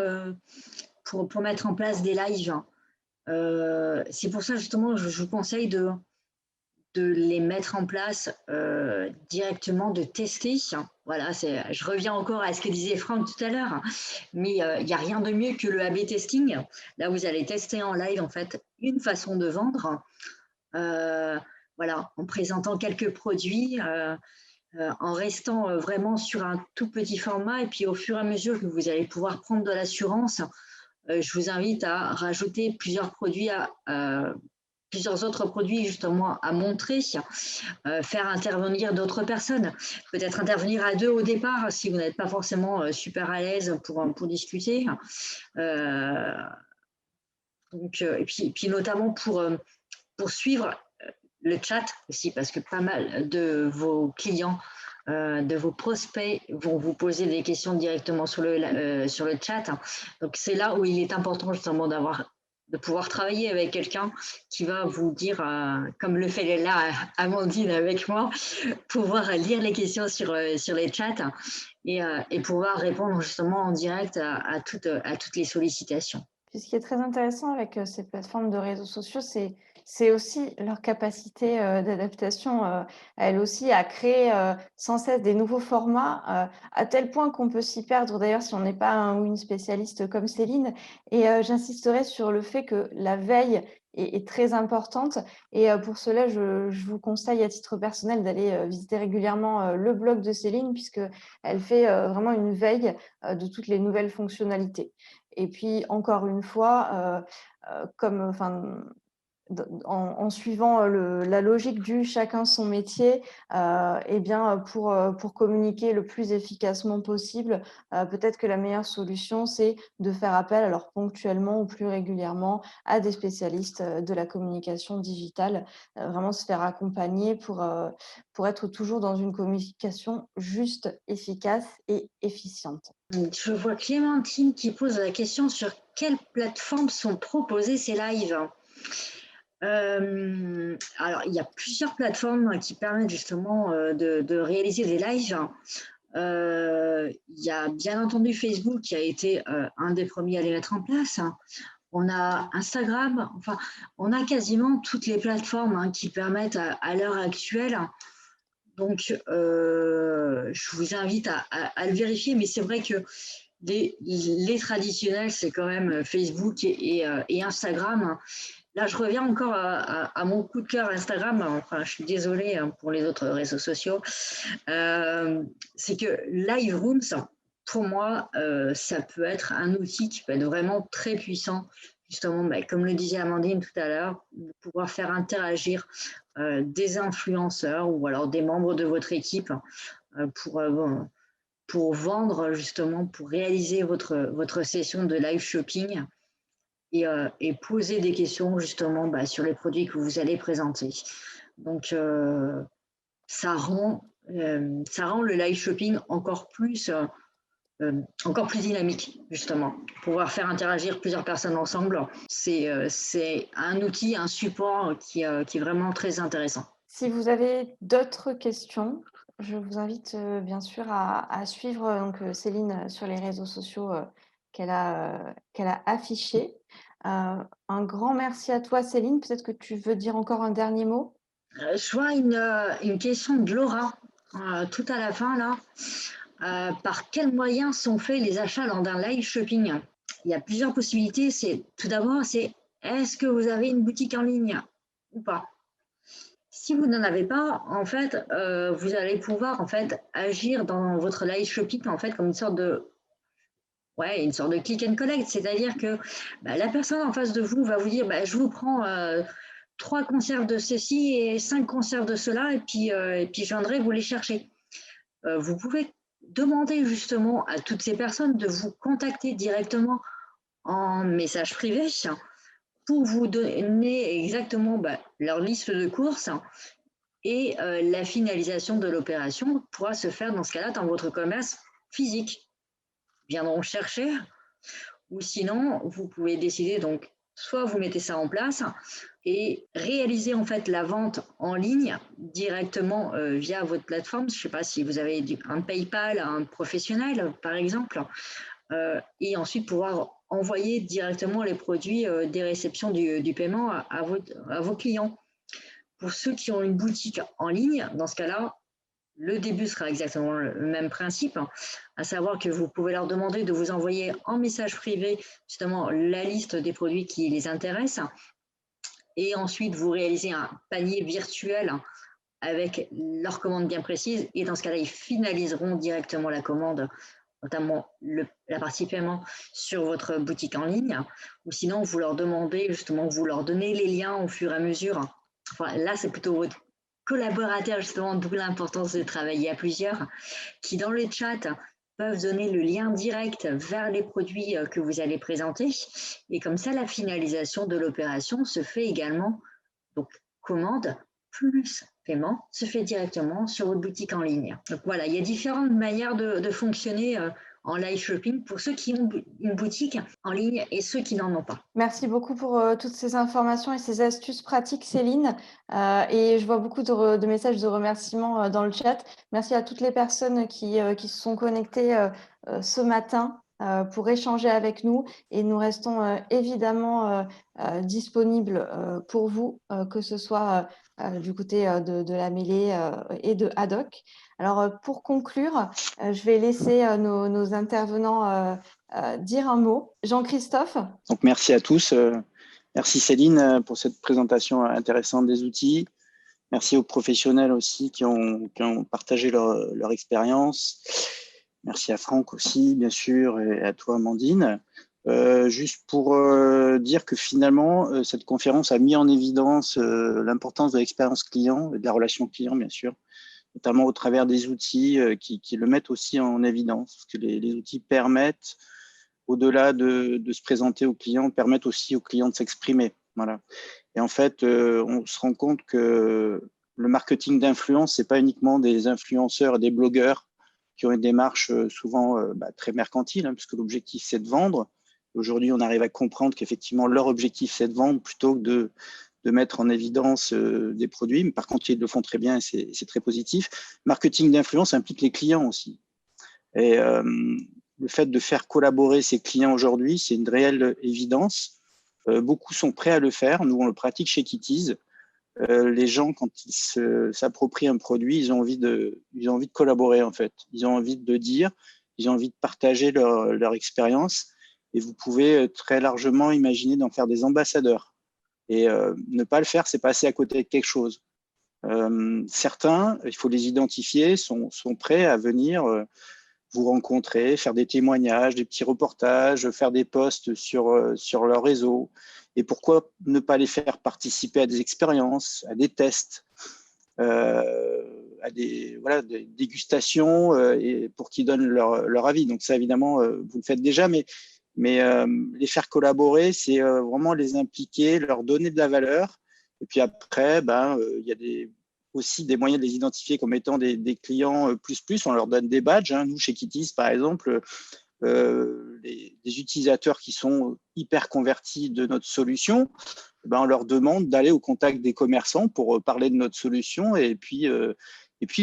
pour mettre en place des lives. C'est pour ça, justement, je vous conseille de les mettre en place directement, de tester. Voilà, je reviens encore à ce que disait Franck tout à l'heure, mais il n'y a rien de mieux que le A/B testing. Là, vous allez tester en live, en fait, une façon de vendre. Voilà, en présentant quelques produits, en restant vraiment sur un tout petit format. Et puis, au fur et à mesure que vous allez pouvoir prendre de l'assurance, je vous invite à rajouter plusieurs autres produits justement à montrer, faire intervenir d'autres personnes, peut-être intervenir à 2 au départ si vous n'êtes pas forcément super à l'aise pour discuter. Et puis notamment pour suivre le chat aussi, parce que pas mal de vos clients, de vos prospects vont vous poser des questions directement sur le chat. Donc c'est là où il est important justement de pouvoir travailler avec quelqu'un qui va vous dire, comme le fait là Amandine avec moi, pouvoir lire les questions sur les chats et pouvoir répondre justement en direct à toutes les sollicitations. Puis ce qui est très intéressant avec ces plateformes de réseaux sociaux, c'est aussi leur capacité d'adaptation, elles aussi, à créer sans cesse des nouveaux formats, à tel point qu'on peut s'y perdre d'ailleurs si on n'est pas un ou une spécialiste comme Céline. Et j'insisterai sur le fait que la veille est très importante. Et pour cela, je vous conseille à titre personnel d'aller visiter régulièrement le blog de Céline, puisqu'elle fait vraiment une veille de toutes les nouvelles fonctionnalités. Et puis, encore une fois, en suivant la logique du chacun son métier, eh bien, pour communiquer le plus efficacement possible, peut-être que la meilleure solution, c'est de faire appel, alors ponctuellement ou plus régulièrement, à des spécialistes de la communication digitale, vraiment se faire accompagner pour être toujours dans une communication juste, efficace et efficiente. Je vois Clémentine qui pose la question sur quelles plateformes sont proposés ces lives. Alors, il y a plusieurs plateformes qui permettent justement de réaliser des lives. Il y a bien entendu Facebook qui a été un des premiers à les mettre en place. On a Instagram, enfin, on a quasiment toutes les plateformes qui permettent à l'heure actuelle. Donc, je vous invite à le vérifier, mais c'est vrai que les traditionnels, c'est quand même Facebook et Instagram. Là, je reviens encore à mon coup de cœur Instagram. Enfin, je suis désolée pour les autres réseaux sociaux. C'est que Live Rooms, pour moi, ça peut être un outil qui peut être vraiment très puissant. Justement, comme le disait Amandine tout à l'heure, de pouvoir faire interagir des influenceurs ou alors des membres de votre équipe pour vendre justement, pour réaliser votre session de live shopping et poser des questions justement sur les produits que vous allez présenter. Donc, ça rend le live shopping encore plus dynamique, justement. Pouvoir faire interagir plusieurs personnes ensemble, c'est un outil, un support qui est vraiment très intéressant. Si vous avez d'autres questions, je vous invite bien sûr à suivre Céline sur les réseaux sociaux qu'elle a affichés. Un grand merci à toi, Céline. Peut-être que tu veux dire encore un dernier mot? Je vois une question de Laura tout à la fin là. Par quels moyens sont faits les achats lors d'un live shopping? Il y a plusieurs possibilités. Tout d'abord, c'est est-ce que vous avez une boutique en ligne ou pas? Si vous n'en avez pas, en fait, vous allez pouvoir en fait agir dans votre live shopping en fait comme une sorte de click and collect, c'est-à-dire que la personne en face de vous va vous dire je vous prends 3 conserves de ceci et 5 conserves de cela et puis je viendrai vous les chercher. Vous pouvez demander justement à toutes ces personnes de vous contacter directement en message privé pour vous donner exactement leur liste de courses et la finalisation de l'opération pourra se faire dans ce cas-là dans votre commerce physique. Ils viendront chercher ou sinon vous pouvez décider donc soit vous mettez ça en place et réaliser en fait la vente en ligne directement via votre plateforme. Je ne sais pas si vous avez un PayPal, un professionnel par exemple, et ensuite pouvoir envoyer directement les produits des réceptions du paiement à vos clients. Pour ceux qui ont une boutique en ligne, dans ce cas-là, le début sera exactement le même principe, à savoir que vous pouvez leur demander de vous envoyer en message privé justement la liste des produits qui les intéressent et ensuite vous réalisez un panier virtuel avec leur commande bien précise et dans ce cas-là, ils finaliseront directement la commande, notamment la partie paiement sur votre boutique en ligne ou sinon vous leur demandez justement, vous leur donnez les liens au fur et à mesure. Enfin, là, c'est plutôt votre collaborateurs, justement, d'où l'importance de travailler à plusieurs, qui dans le chat peuvent donner le lien direct vers les produits que vous allez présenter. Et comme ça, la finalisation de l'opération se fait également, donc commande plus paiement, se fait directement sur votre boutique en ligne. Donc voilà, il y a différentes manières de fonctionner en live shopping pour ceux qui ont une boutique en ligne et ceux qui n'en ont pas. Merci beaucoup pour toutes ces informations et ces astuces pratiques, Céline. Et je vois beaucoup de messages de remerciements dans le chat. Merci à toutes les personnes qui se sont connectées ce matin pour échanger avec nous. Et nous restons évidemment disponibles pour vous, que ce soit du côté de la mêlée et de Haddock. Alors, pour conclure, je vais laisser nos intervenants dire un mot. Jean-Christophe? Donc, merci à tous. Merci Céline pour cette présentation intéressante des outils. Merci aux professionnels aussi qui ont partagé leur expérience. Merci à Franck aussi, bien sûr, et à toi, Amandine. Juste pour dire que finalement, cette conférence a mis en évidence l'importance de l'expérience client et de la relation client, bien sûr, notamment au travers des outils qui le mettent aussi en évidence, parce que les outils permettent, au-delà de se présenter aux clients, permettent aussi aux clients de s'exprimer. Voilà. Et en fait, on se rend compte que le marketing d'influence, ce n'est pas uniquement des influenceurs et des blogueurs qui ont une démarche souvent très mercantile, puisque l'objectif, c'est de vendre. Aujourd'hui, on arrive à comprendre qu'effectivement, leur objectif, c'est de vendre plutôt que de mettre en évidence des produits. Mais par contre, ils le font très bien et c'est très positif. Marketing d'influence implique les clients aussi. Et le fait de faire collaborer ces clients aujourd'hui, c'est une réelle évidence. Beaucoup sont prêts à le faire. Nous, on le pratique chez Kitties. Les gens, quand ils s'approprient un produit, ils ont envie de collaborer, en fait. Ils ont envie de dire, ils ont envie de partager leur expérience. Et vous pouvez très largement imaginer d'en faire des ambassadeurs. Et ne pas le faire, c'est passer à côté de quelque chose. Certains, il faut les identifier, sont prêts à venir vous rencontrer, faire des témoignages, des petits reportages, faire des posts sur leur réseau. Et pourquoi ne pas les faire participer à des expériences, à des tests, à des dégustations et pour qu'ils donnent leur avis. Donc ça, évidemment, vous le faites déjà, mais les faire collaborer, c'est vraiment les impliquer, leur donner de la valeur. Et puis après, il y a aussi des moyens de les identifier comme étant des clients plus. On leur donne des badges. Nous, chez Kitties, par exemple, des utilisateurs qui sont hyper convertis de notre solution, on leur demande d'aller au contact des commerçants pour parler de notre solution et puis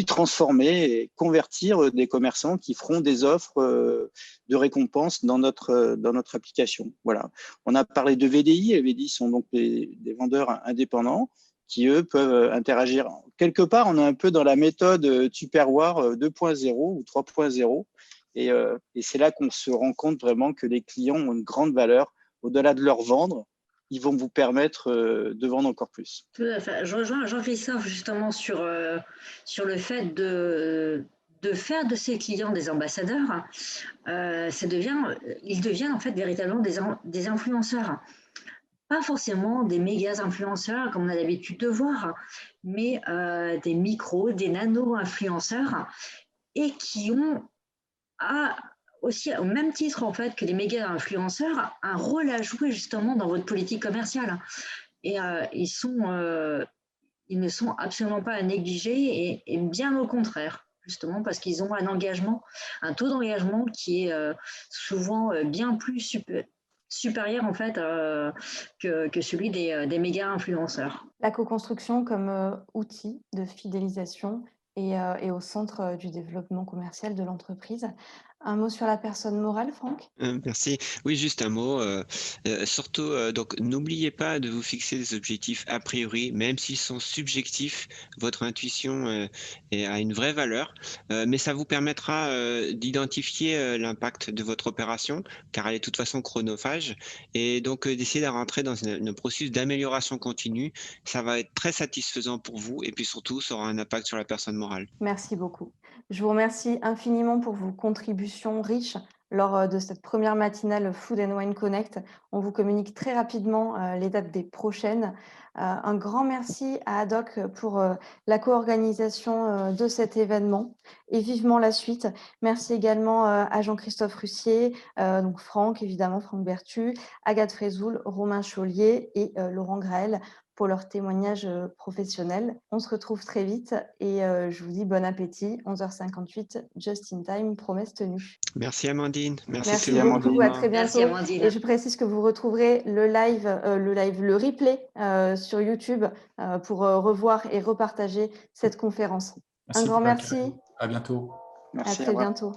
transformer et convertir des commerçants qui feront des offres de récompense dans notre application. Voilà. On a parlé de VDI. Les VDI sont donc des vendeurs indépendants qui, eux, peuvent interagir. Quelque part, on est un peu dans la méthode Tupperware 2.0 ou 3.0. Et c'est là qu'on se rend compte vraiment que les clients ont une grande valeur. Au-delà de leur vendre, ils vont vous permettre de vendre encore plus. Tout à fait. Je rejoins Jean-Christophe justement sur le fait de faire de ses clients des ambassadeurs. Ils deviennent en fait véritablement des influenceurs. Pas forcément des méga influenceurs comme on a l'habitude de voir, mais des micros, des nano-influenceurs et qui ont aussi, au même titre en fait que les méga influenceurs, un rôle à jouer justement dans votre politique commerciale. Et ils ne sont absolument pas à négliger et bien au contraire, justement parce qu'ils ont un taux d'engagement qui est souvent bien plus supérieur en fait que celui des méga influenceurs. La co-construction comme outil de fidélisation est au centre du développement commercial de l'entreprise. Un mot sur la personne morale, Franck? Merci. Oui, juste un mot. Surtout, donc, n'oubliez pas de vous fixer des objectifs a priori, même s'ils sont subjectifs. Votre intuition a une vraie valeur, mais ça vous permettra d'identifier l'impact de votre opération, car elle est de toute façon chronophage, et donc d'essayer de rentrer dans un processus d'amélioration continue. Ça va être très satisfaisant pour vous, et puis surtout, ça aura un impact sur la personne morale. Merci beaucoup. Je vous remercie infiniment pour vos contributions riches lors de cette première matinale Food and Wine Connect. On vous communique très rapidement les dates des prochaines. Un grand merci à Adoc pour la co-organisation de cet événement et vivement la suite. Merci également à Jean-Christophe Russier, donc Franck, évidemment, Franck Bertu, Agathe Frézoul, Romain Chaulier et Laurent Graël pour leur témoignage professionnel. On se retrouve très vite et je vous dis bon appétit. 11h58, just in time, promesse tenue. Merci Amandine. Merci Amandine. beaucoup, à très Merci, bientôt. Amandine. Et je précise que vous retrouverez le replay sur YouTube pour revoir et repartager cette conférence. Merci Un grand pour merci. l'accueil. À bientôt. Merci, À au très revoir. bientôt.